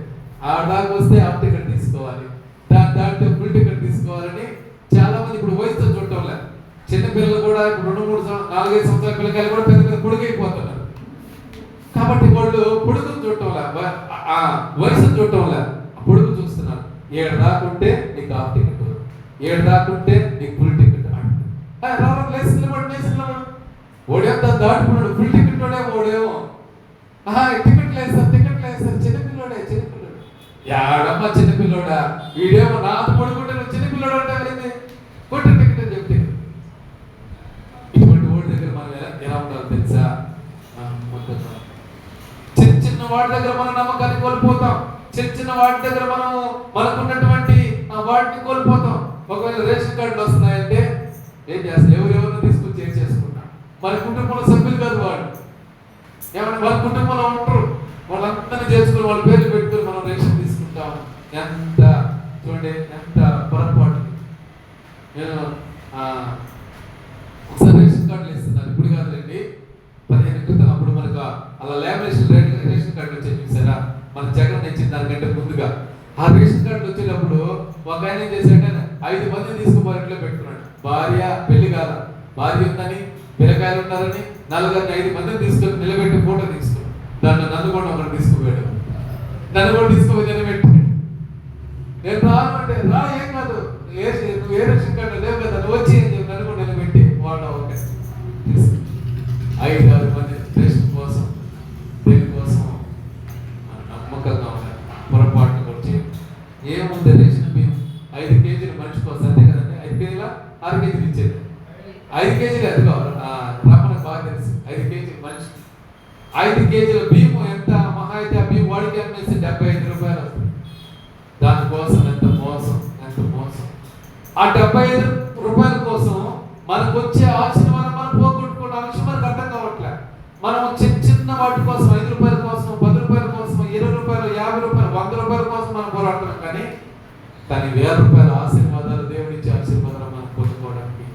దాకా వస్తే హాఫ్ టికెట్ తీసుకోవాలి, దాంట్లో ఫుల్ టికెట్ తీసుకోవాలని చాలా మంది ఇప్పుడు వయసుతో చూడటం లేదు. చిన్న పిల్లలు కూడా ఇప్పుడు 2-3 4-5 సంవత్సరాల పిల్లకాయలు కూడా పెద్ద పొడుగైపోతున్నారు. కాబట్టి వాళ్ళు పొడుగును చూడటం లే, వయసును చూడటం లే, పొడుగు చూస్తున్నారు. 7 దాకా ఉంటే నీకు హాఫ్ టికెట్, 7 దాకా ఉంటే నీకు ఫుల్ టికెట్ ఓడేంత దాటుకున్నాడు. ఫుల్ టికెట్ ఓడేమో టికెట్ లేదు సార్ చిన్నపిల్లోడే యాడమ్మ చిన్నపిల్లోడా, వీడేమో నాకు పడుకుంటే నువ్వు చిన్నపిల్లోడు అంటే కొట్టిన టికెట్ అని చెప్తే ఇటువంటి ఓడి దగ్గర మనం ఎలా ఉండాలి తెలుసా? చిన్న వాడి దగ్గర మన నమ్మకాన్ని కోల్పోతాం. చిన్న వాటి దగ్గర మనకున్నటువంటి వాటిని కోల్పోతాం. ఒకవేళ రేషన్ కార్డులు వస్తున్నాయంటే ఏం చేస్తాం? ఎవరెవరిని తీసుకొచ్చి ఏం చేసుకుంటాం? మన కుటుంబంలో సభ్యులు కాదు వాడు, ఏమన్నా వాళ్ళ కుటుంబంలో ఉంటారు, వాళ్ళందరినీ చేసుకుని వాళ్ళ పేర్లు పెట్టుకుని మనం రేషన్ తీసుకుంటాం. ఎంత చూడండి, ఎంత పొరపాటు. నేను ఒకసారి రేషన్ కార్డులు ఇస్తున్నాను, ఇప్పుడు కాదులేండి 15 క్రితం. అప్పుడు మనకు అలా లామినేషన్ రేషన్ కార్డులు వచ్చాయి చూసారా, మన జగన్ ఇచ్చిన దానికంటే ముందుగా. ఆ రేషన్ కార్డులు వచ్చేటప్పుడు ఒక ఆయన ఏం చేశాడంటే 5 మందిని తీసుకుపోయి ఇంట్లో పెట్టుకున్నాడు. భార్య పెళ్లి కాల, భార్య ఉందని, పిల్లకాయలు ఉన్నారని 4-5 మందిని తీసుకొని నిలబెట్టి ఫోటో తీసుకున్నాడు. దాంట్లో నన్ను కూడా ఒకటి తీసుకుపోయాడు. నన్ను కూడా తీసుకుపోయి నిలబెట్టి, నేను రాను అంటే రా, ఏం కాదు, నువ్వు ఏ రేషన్ కార్డు లేవు కదా, నువ్వు వచ్చి అని చెప్పి నన్ను కూడా నిలబెట్టి వాళ్ళ ఒక 5-6 మంది రేషన్ కోసం, దేనికోసం నమ్మకంగా ఉన్నారు. పొరపాటు వచ్చి ఏముంది రేషన్ బియ్యం 5 కేజీలు మనిషి కోసం, అంతే కదండి. 5 కేజీల 6 కేజీలు ఇచ్చేది, 5 కేజీలు అది కావాలి. రమ్మని బాగా తెలుసు, 5 కేజీలు మనిషి. 5 కేజీల బియ్యం ఎంత మహా అయితే ఆ బియ్యం వాడికి అమ్మేసి ₹75 వస్తుంది. దానికోసం ఎంత మోసం, ఎంత మోసం. ఆ ₹75 కోసం మనకు వచ్చే ఆశీర్వాదం మనం పోగొట్టుకున్న విషయం మనకు అర్థం కావట్లే. మనం చిన్న వాటి కోసం ₹5 కోసం, ₹10 కోసం, ₹20, ₹50, ₹100 కోసం మనం పోరాడతాం. కానీ ₹1000 ఆశీర్వాదాలు, దేవుడిచ్చే ఆశీర్వాదాలు మనం పొందుకోవడానికి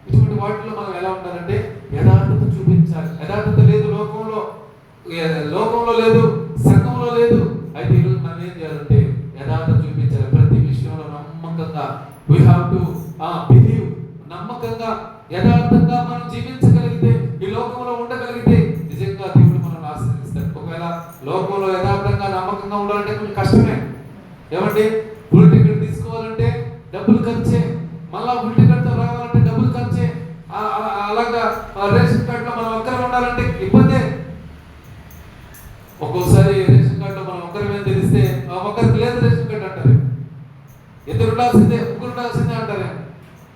ఇటువంటి వాటిలో మనం ఎలా ఉండాలంటే యథార్థత చూపించాలి. యథార్థత లేదు లోకంలో లేదు, సంఘంలో లేదు. అయితే ఈరోజు మనం ఏం చేయాలంటే యథార్థత చూపించాలి. ప్రతి విషయంలో నమ్మకంగా we have to believe, నమ్మకంగా యథార్థంగా మనం జీవించగలిగితే, ఈ లోకంలో ఉండగలిగితే నిజంగా దేవుడు మనల్ని ఆశీర్వదిస్తాడు. ఒకవేళ లోకంలో యథార్థంగా నమ్మకంగా ఉండాలంటే కొంచెం కష్టమే. ఏమంటే ఫుల్ టికెట్ తీసుకోవాలంటే డబ్బులు ఖర్చే, మళ్ళా ఫుల్ టికెట్తో రావాలంటే డబ్బులు ఖర్చే. అలాగా రేషన్ కార్డులో మనం ఒక్కరే ఉండాలంటే ఇబ్బందే. ఒక్కోసారి రేషన్ కార్డులో మనం ఒక్కరిమే తెలిస్తే ఒక్కరికి లేదు రేషన్ కార్డు అంటారు. ఇద్దరు ఉండాల్సిందే, ముగ్గురు ఉండాల్సిందే అంటారే.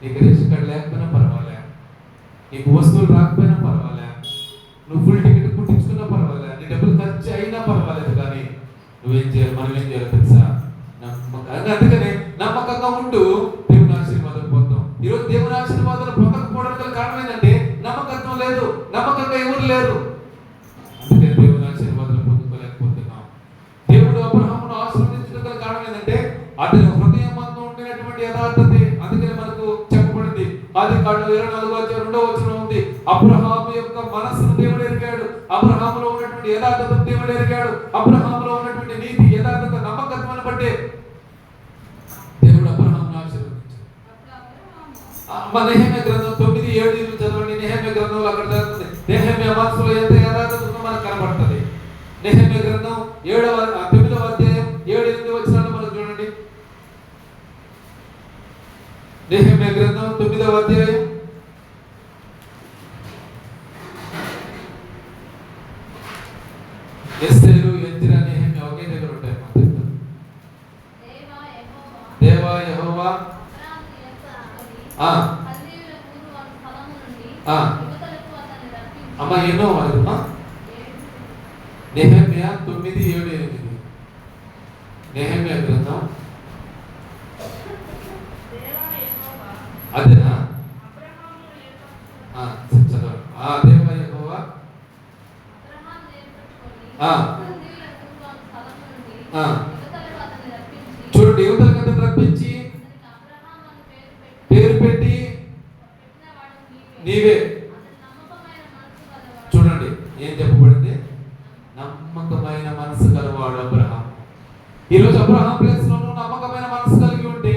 నీకు రేషన్ కార్డు లేకపోయినా పర్వాలే, నీకు వస్తువులు రాకపోయినా పర్వాలే, నువ్వు ఫుల్ టికెట్ కుట్టించుకున్నా పర్వాలే, నీ డబ్బులు ఖర్చు అయినా పర్వాలేదు. కానీ నువ్వేం చేయాలి, మనం ఏం చేయాలి తెలుసా? అందుకనే నమ్మకంగా ఉంటూ దేవుని ఆశీర్వాదాలు పొందాం. ఈరోజు దేవుని ఆశీర్వాదాలు పొందకపోవడానికి కారణం ఏంటంటే నమ్మకత్వం లేదు, నమ్మకంగా ఎవరు లేరు. అందుకే దేవుని ఆశీర్వాదాలు పొందుకోలేకపోతున్నాం. దేవుడు అబ్రహామును ఆశీర్వదించడానికి కారణం ఏంటంటే అతని హృదయం అంతా ఉండినటువంటి యథార్థత. అందుకని మనకు చెప్పబడింది ఆదికాండం 24:2 ఉంది, అబ్రహాము యొక్క మనస్సును దేవుడు ఎరిగాడు, అబ్రహాములో ఉన్నటువంటి యథార్థతను దేవుడు ఎరిగాడు, అబ్రహాములో ఉన్నటువంటి నీతి, యథార్థత, నమ్మకత్వాన్ని బట్టి దేవుడు అబ్రహామును ఆశీర్వదించాడు. నెహెమ్యా గ్రంథం 9:7 చదవండి. నెహెమ్యా గ్రంథంలో అక్కడ జరుగుతుంది. నెహెమ్యా మనసులో ఎంత యథార్థత ఉందో మనకు కనబడుతుంది. నెహెమ్యా గ్రంథం 9వ అధ్యాయం 7-8 మనకు చూడండి. నెహెమ్యా గ్రంథం 9వ అధ్యాయం 8 నెహెమ్యా ఒకే దగ్గర ఉంటాయి. దేవా యెహోవా అమ్మ ఎన్నో అమ్మా నెహెమ్యా 9:7-8 నెహెమ్యా గ్రంథం అదేనా? చూడండి, యువతల కథను రప్పించి పేరు పెట్టి నీవే. చూడండి ఏం చెప్పబడింది, నమ్మకమైన మనసు గలవాడు అబ్రహాం. ఈరోజు అబ్రహాం ప్లేస్ లో నమ్మకమైన మనసు కలిగి ఉంటే,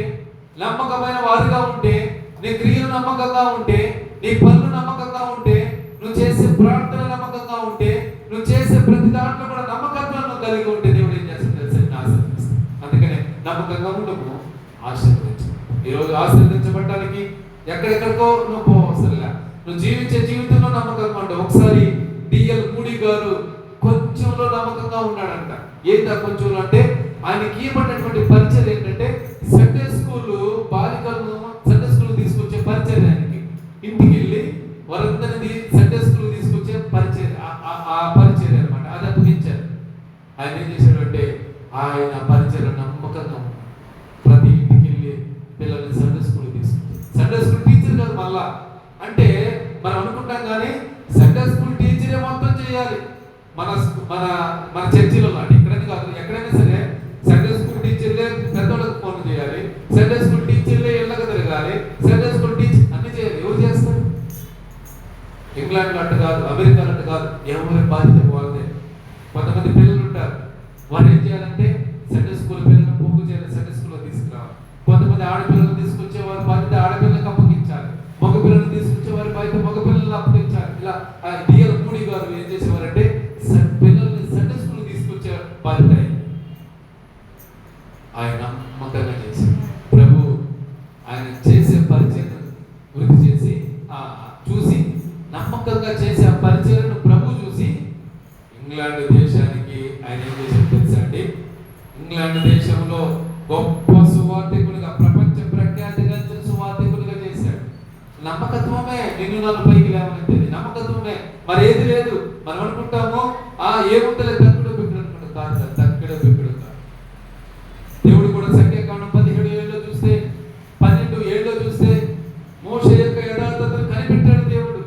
నమ్మకమైన వారిగా ఉంటే, నీ క్రియలు నమ్మకంగా ఉంటే, నీ పనులు నమ్మకంగా ఉంటే, నువ్వు చేసే ప్రార్థన నమ్మకంగా ఉంటే, నువ్వు చేసే ప్రతి దాంట్లో కూడా నమ్మకత్వాన్ని కలిగి ఉంటే దేవుడు ఏం చేస్తాడు తెలుసా, ఆశీర్వదిస్తాడు. అందుకనే నమ్మకంగా ఉండము, ఆశీర్వదించు. ఈరోజు ఆశీర్వదించబడటానికి ఎక్కడెక్కడికో నువ్వు పోవసరిలా, నువ్వు జీవించే జీవితంలో నమ్మకంగా ఉంటావు. ఒకసారి డిఎల్ మూడీ గారు కొంచెంలో నమ్మకంగా ఉన్నాడంట. ఏంటా కొంచెంలో అంటే, ఆయనకి ఇవ్వబడినటువంటి పరిచయం ఏంటంటే సండే స్కూల్ బాలికలను సండే స్కూల్ తీసుకొచ్చే పరిచయం. ఆయనకి ఇంటికి వెళ్ళి వారందరినీ సండే స్కూల్ తీసుకొచ్చే పరిచయం, ఆ పరిచయం అనమాట. అది అప్పగించారు. ఆయన ఏం చేశాడంటే, ఆయన పరిచయం నమ్మకంగా ప్రతి ఇంటికి వెళ్ళి పిల్లల్ని సండే స్కూల్ తీసుకొచ్చారు. సండే స్కూల్ టీచర్ కాదు మళ్ళా, అంటే మనం అనుకుంటాం కానీ సండే స్కూల్ టీచరే మొత్తం చేయాలి మన మన మన చర్చిలో. అంటే ఎక్కడైనా కాదు, ఎక్కడైనా సరే సండే స్కూల్ టీచర్లే పెద్దోళ్ళకి ఫోన్ చేయాలి, సండే స్కూల్ టీచర్లే ఇళ్ళకి తిరగాలి, సండే స్కూల్ టీచర్ అన్ని చేయాలి. ఎవరు చేస్తారు? ఇంగ్లాండ్ అట్టు కాదు, అమెరికా అట్టు కాదు, ఎవరి బాధ్యత వాళ్ళదే. కొంతమంది పిల్లలు ఉంటారు, వారు ఏం చేయాలంటే సండే స్కూల్ పిల్లలను పోగు చేయాలి, సండే స్కూల్లో తీసుకురావాలి. కొంతమంది ఆడపిల్లలు తీసుకొచ్చే వారి బాధ్యత ఆడపిల్లలకు అప్పగించాలి, మగ పిల్లలు తీసుకొచ్చే వారి బాధ్యత మగ పిల్లలు అప్పగించాలి. ఇలా డిఎల్ మూడీ గారు ఏం చేసేవారంటే పిల్లల్ని సండే స్కూల్ తీసుకొచ్చే బాధ్యత ఆయన నమ్మకంగా చేశారు. ప్రభు ఆయన చేసే పరిచయం వృద్ధి చేసి చూసి నమ్మకంగా చేసే ఆ పరిచయను ప్రభు చూసి ఇంగ్లాండ్ దేశానికి ఆయన ఏం చేశారు తెలుసా అండి? ఇంగ్లాండ్ దేశంలో గొప్ప సువార్థికునిగా, ప్రపంచ ప్రఖ్యాతిగా సువార్థికునిగా చేశాడు. నమ్మకత్వమే నిన్ను నన్ను పైకి లేవనెత్తేది, నమ్మకత్వమే, మరి ఏది లేదు. మనం అనుకుంటాము ఏముంటలే తక్కువ బిడ్డలు అనుకుంటాం, కాదు, తక్కువ బిడ్డలు కాదు. దేవుడు కూడా సంఖ్యాకాండం 17:7 చూస్తే, 12:7 చూస్తే మోషే యొక్క యథార్థతను కనిపెట్టాడు దేవుడు.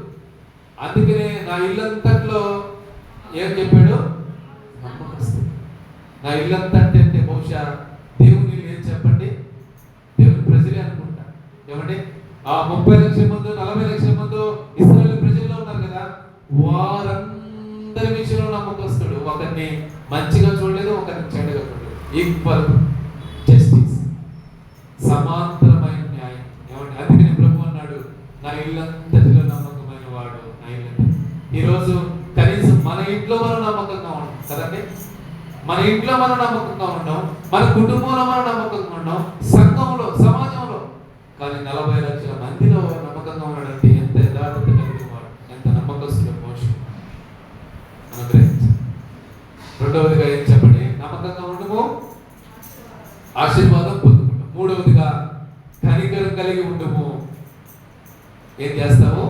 అందుకనే నా ఇల్లంతట్లో ఏం చెప్పాడు, నమ్మకస్తుడు. నా ఇల్లంతా అంటే బహుశా దేవుని ఏం చెప్పండి, దేవుని ప్రజలే అనుకుంటా. ఏమండి, 30 లక్షల మంది 40 లక్షల మంది ఇశ్రాయేలు ప్రజల్లో ఉన్నారు కదా, వారందరి విషయంలో నమ్మకస్తుడు. ఒకరిని మంచిగా చూడలేదు, ఒకరిని చెడ్డగా చూడలేదు. ఈక్వల్ జస్టిస్, సమాంతరమైన న్యాయం. ఏమంటే అందుకని ప్రభు అన్నాడు, నా ఇల్లంతటిలో నమ్మకమైన వాడు నా ఇల్లు. ఈరోజు కనీసం మన ఇంట్లో మనం నమ్మకంగా ఉంటాం కదండి, మన ఇంట్లో మనం నమ్మకంగా ఉంటాం, మన కుటుంబంలో మనం నమ్మకంగా ఉంటాం, సంఘంలో, సమాజంలో. కానీ 40 లక్షల మందిలో నమ్మకంగా ఉన్నాడంటే ఎంత యథార్థత కలిగిన వాడు, ఎంత నమ్మకస్తుడు మోషే. మనం గ్రహించాలి. రెండవదిగా ఏం చెప్పండి, నమ్మకంగా ఉండము, ఆశీర్వాదం పొందుకుంటాం. మూడవదిగా కనికరం కలిగి ఉండము, ఏం చేస్తాము,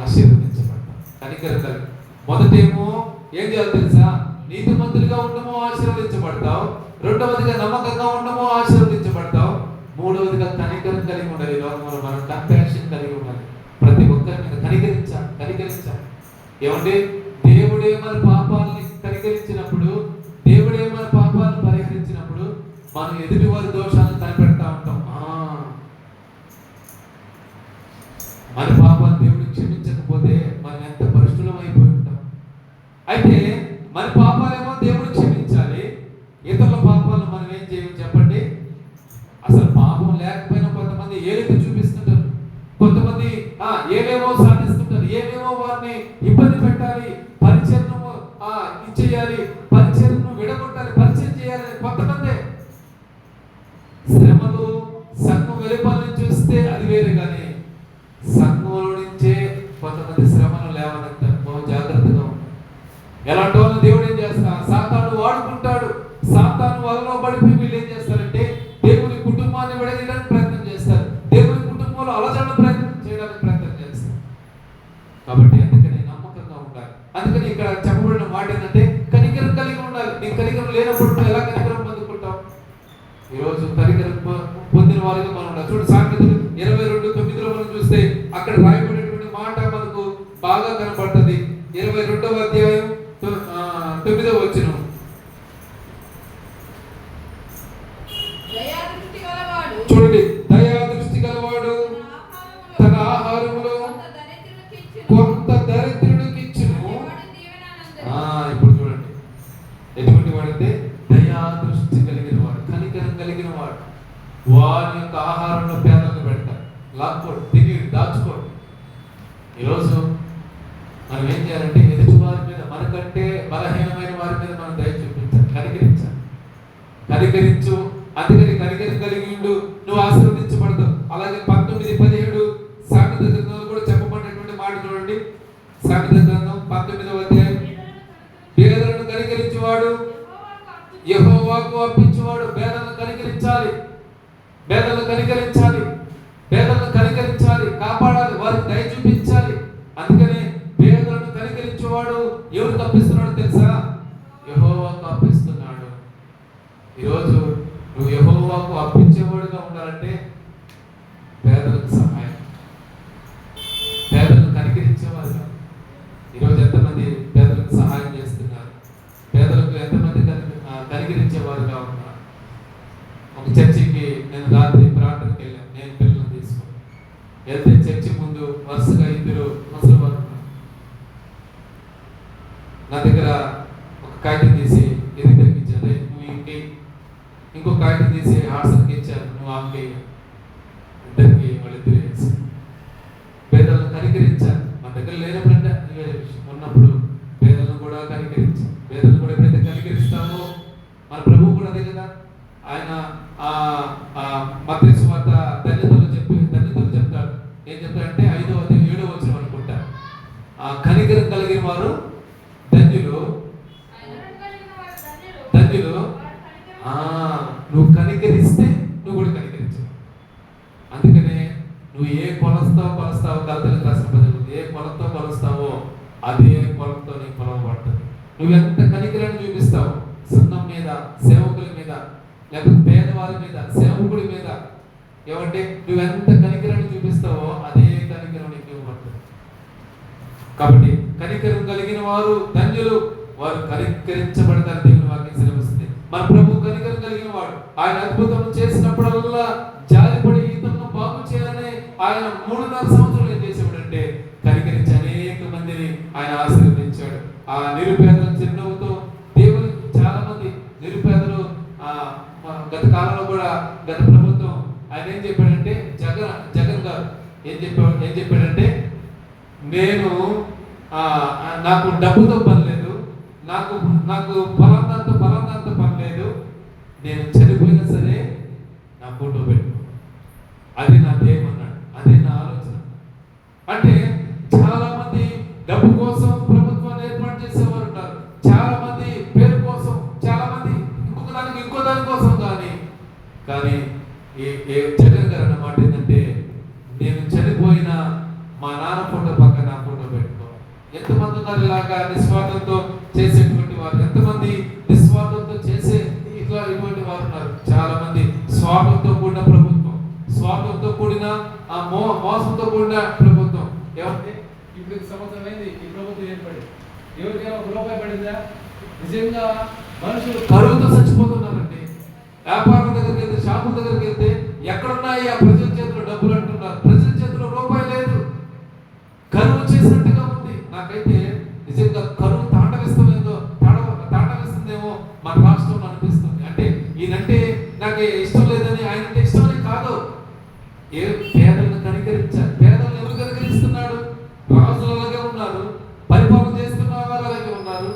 ఆశీర్వదించబడతాం. కనికరం కలిగి మొదటేమో ఏం చేయాలి తెలుసా, నీతిమంతులుగా ఉండము, ఆశీర్వదించబడతావు. రెండవదిగా నమ్మకంగా ఉండము, ఆశీర్వదించబడతావు. మూడవదిగా కనికరం కలిగి ఉండాలి. లోకంలో మనం కంపాషన్ కలిగి ఉండాలి. ప్రతి ఒక్కరి మీద కనికరించాలి. ఏమంటే దేవుడే మన పాపాలని కనికరించినప్పుడు, దేవుడే మన పాపాలను పరిహరించినప్పుడు మనం ఎదుటి వారి దోషాలను కనిపెడతా ఉంటాం. మన పాపాలు దేవుడు క్షమించకపోతే మనం ఎంత పరిశుద్ధం అయిపోయి ఉంటాం. అయితే మన పాపాలేమో దేవుడు క్షమించాలి, ఇతరుల పాపాలను మనం ఏం చేయము చెప్పండి. అసలు పాపం లేకపోయినా కొంతమంది ఏలైతే చూపిస్తుంటారు, కొంతమంది ఏమేమో సాధిస్తుంటారు, ఏమేమో వారిని ఇబ్బంది పెట్టాలి, పరిచయను ఇచ్చేయాలి, పరిచయను విడగొట్టాలి, పరిచయం చేయాలి. కొంతమంది శ్రమలు సంఘం వెలుపల చూస్తే అది వేరే, కానీ సంఘంలో నుంచే కొంతమంది శ్రమను లేవనెత్తారు. బహు జాగ్రత్తగా ఉంటారు. ఎలాంటి వాళ్ళని దేవుడు ఏం చేస్తారు, సాతాను వాడుకుంటాడు. సాతాను వలలో పడిపోయి వీళ్ళు ఏం చేస్తారంటే దేవుని కుటుంబాన్ని విడదీయడానికి ప్రయత్నం చేస్తారు, దేవుని కుటుంబంలో అలజడ ప్రయత్నం చేయడానికి ప్రయత్నం చేస్తారు. కాబట్టి అందుకని నమ్మకంగా ఉండాలి. అందుకని ఇక్కడ చెప్పబడిన మాట ఏంటంటే కనికరం కలిగి ఉండాలి. నీ కనికరం లేనప్పుడు ఎలా కనికరం పొందుకుంటాం? ఈరోజు కనికరం పొందిన వారిగా మనం ఉండాలి. చూడు సామెతలు 22:9 మనం చూస్తే అక్కడ రాయబడినటువంటి మాట మనకు బాగా కనబడుతుంది. 22వ అధ్యాయం 9వ వచనం, చూడండి, దయా దృష్టి గలవాడు తన ఆహారములో కొంత దరిద్రుడికి ఇచ్చును. ఇప్పుడు చూడండి, ఎటువంటి వాడంటే దయా దృష్టి కలిగిన వాడు, కనికరం కలిగిన వాడు. వారి యొక్క ఆహారంలో పేదలకు పెడతాడు, లాక్కోడు, తిని దాచుకోడు. ఈరోజు మనం ఏం చేయాలంటే ఎదుటి వారి మీద, మనకంటే బలహీనమైన వారి మీద మనం దయ చూపించాలి, కనికరించాలి. కనికరించు, అందుకని కనికరం కలిగి ఉండు, నువ్వు ఆశీర్వదించబడతావు. అలాగే 19:17 సామెత గ్రంథంలో కూడా చెప్పబడినటువంటి మాట చూడండి. సామెత గ్రంథం 19వ అధ్యాయం, పేదలను కనికరించేవాడు యెహోవాకు అర్పించేవాడు. పేదలను కనికరించాలి, పేదలను కనికరించాలి, పేదలను కనికరించాలి, కాపాడాలి, వారికి దయ చూపించాలి. అందుకని పేదలను కనికరించేవాడు ఎవరికి అర్పిస్తున్నాడు తెలుసా? యెహోవాకు అర్పిస్తున్నాడు. ఈరోజు నువ్వు యెహోవాకు అర్పించేవాడుగా ఉండాలంటే పేదలకు సహాయం, పేదలను కనికరించేవారుగా. ఈరోజు ఎంతమంది పేదలకు సహాయం చేస్తున్నారు? పేదలకు ఎంతమంది కనికరించేవారుగా ఉన్నారు? ఒక చర్చికి నేను రాత్రి ప్రార్థనకి వెళ్ళాను, నేను పిల్లలను తీసుకుని వెళ్తే చర్చి ముందు వరుసగా 2 ముసలి వారు ఉన్నారు. నా దగ్గర ఒక కాగితం తీసి ఇది తగ్గించాను, నువ్వు ఇంకే, ఇంకో కాగితం తీసి హార్సన్కి ఇచ్చాను, నువ్వు ఆమెకి, ఇద్దరికి వాళ్ళిద్దరు వేసి పేదలను కనికరించాలి. మన దగ్గర లేనప్పుడంటే వేరే విషయం, ఉన్నప్పుడు పేదలను కూడా కనికరించాలి. పేదలను కూడా ఎప్పుడైతే కనికరిస్తామో, మన ప్రభువు కూడా అదే కదా. ఆయన మత్తయి సువార్త ధన్యతలు చెప్తాడు. ఏం చెప్తాడంటే 5వ అధ్యాయం 7వ వచనం అనుకుంటా, కనికరం కలిగిన వారు ధన్యులు. నువ్వు కనికరిస్తే నువ్వు కూడా కనికరించు. అందుకనే నువ్వు ఏ కొలుస్తావో కలతలకు రాసిన ప్రజలు, ఏ కొలతో కొలుస్తావో అదే కొలతో నీ కొలవబడుతుంది. నువ్వు ఎంత కనికరాన్ని చూపిస్తావు సంఘం మీద, సేవకుల మీద, లేకపోతే పేదవారి మీద, సేవకుడి మీద, ఏమంటే నువ్వు ఎంత కనికరాన్ని చూపిస్తావో అదే కనికరం నీకు ఇవ్వబడుతుంది. కాబట్టి కనికరం కలిగిన వారు ధన్యులు, వారు కనికరించబడతారు. దేవుని వాక్యం సెలవిస్తుంది. మన ప్రభు కనికరం కలిగిన వాడు. ఆయన అద్భుతం చేసినప్పుడల్లా జాలిపడి ఇతరులను బాగు చేయాలని ఆయన 3.5 సంవత్సరాలు ఏం చేసేవాడంటే కనికరించి అనేక మందిని ఆయన ఆశీర్వదించాడు. ఆ నిరుపేదల చిరునవ్వుతో దేవుని, చాలా మంది నిరుపేదలు గత కాలంలో కూడా, గత ప్రభుత్వం ఆయన ఏం చెప్పాడంటే, జగన్ గారు ఏం చెప్పాడంటే, నేను నాకు డబ్బుతో పని లేదు, నాకు ఫలాంతో పని లేదు, నేను చనిపోయినా సరే నా ఫోటో పెట్టు, అది నా ధ్యేయం అన్నాడు. అదే నా ఆలోచన. అంటే చాలా మంది డబ్బు కోసం ప్రభుత్వాన్ని ఏర్పాటు చేసేవారు ఉన్నారు, చాలా మంది పేరు కోసం, చాలా మంది ఇంకో దాని కోసం. కానీ జగన్ గారు అన్నమాట ఏంటంటే, నేను చనిపోయిన మా నాన్న ఫోటో పక్కన నా ఫోటో పెట్టుకోవాలి. ఎంతమంది ఉన్నారు ఇలాగా నిస్వార్థంతో చేసేటువంటి వారు? ఎంతమంది నిస్వార్థంతో చేసే ఇటువంటి వారు ఉన్నారు? చాలా మంది స్వార్థంతో కూడిన ప్రభుత్వం, స్వార్థంతో కూడిన మోసంతో కూడిన ప్రభుత్వం. ఏమంటే ఇప్పుడు సంవత్సరం అయింది ఈ ప్రభుత్వం ఏర్పడి, ఎవరికైనా ₹1 పడిందా? నిజంగా మనుషులు కరువుతో చచ్చిపోతున్నారండి. వ్యాపారం దగ్గరికి వెళ్తే, షాపుల దగ్గరికి వెళ్తే ఎక్కడున్నాయి ఆ ప్రజల చేతిలో డబ్బులు అంటున్నారు. ప్రజల చేతిలో రూపాయి లేదు. కరువు చేసినట్టుగా ఉంది. నాకైతే నిజంగా కరువు తాండవిస్తుందేమో మన రాష్ట్రంలో అనిపిస్తుంది. అంటే ఈయనంటే నాకు ఇష్టం లేదని, ఆయనంటే ఇష్టమని కాదు, ఏ పేదలను కనికరించాలి. పేదలను ఎవరు కనికరిస్తున్నాడు? రాజులు అలాగే ఉన్నారు, పరిపాలన చేస్తున్న వారు అలాగే ఉన్నారు.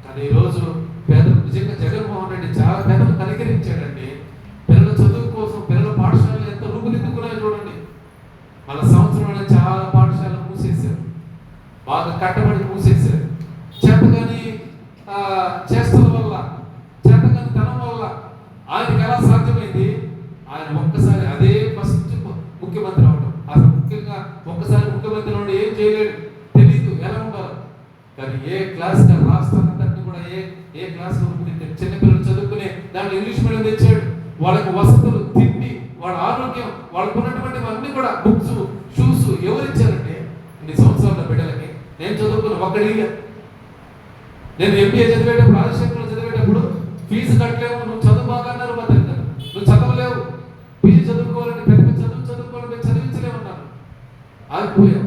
కానీ ఈరోజు పేదలు, నిజంగా జగన్మోహన్ రెడ్డి చాలా పేదలు కనికరించాడండి. పిల్లల చదువు కోసం, పిల్లల పాఠశాలలు ఎంత రూపుదిద్దుకున్నాయో చూడండి. మన సంవత్సరంలో చాలా పాఠశాలలు మూసేశారు, బాగా కట్టబడి మూసేశారు. చేతగాని చేష్టల వల్ల, చేతగాని తనం వల్ల ఆయనకి ఎలా సాధ్యమైంది? ఆయన ఒక్కసారి అదే ఫస్ట్ ముఖ్యమంత్రి అవడం. అసలు ముఖ్యంగా ఒక్కసారి ముఖ్యమంత్రి అవడం ఏం చేయలేడు, తెలీదు ఎలా ఉండాలి. కానీ ఏ క్లాస్ రాష్ట్రాన్ని కూడా ఏ క్లాస్ చిన్నపిల్లలు చదువుకునే దాంట్లో ఇంగ్లీష్ మీడియం తెచ్చాడు. వాళ్ళకి వసతులు, తిండి, వాళ్ళ ఆరోగ్యం, వాళ్ళకు ఉన్నటువంటి అన్ని కూడా, బుక్స్, షూస్ ఎవరు ఇచ్చారంటే ఇన్ని సంవత్సరాల బిడ్డలకి? నేను చదువుకున్న ఒక్కడిగా, నేను ఎంబీఏ చదివేటప్పుడు, రాజశేఖర్లో చదివేటప్పుడు ఫీజు కట్టలేవు, నువ్వు చదువు బాగా అన్నారు మా తల్లిదండ్రులు, నువ్వు చదవలేవు, పీజీ చదువుకోవాలంటే పెద్ద చదువుకోవాలంటే చదివించలేమన్నాను. ఆగిపోయాం.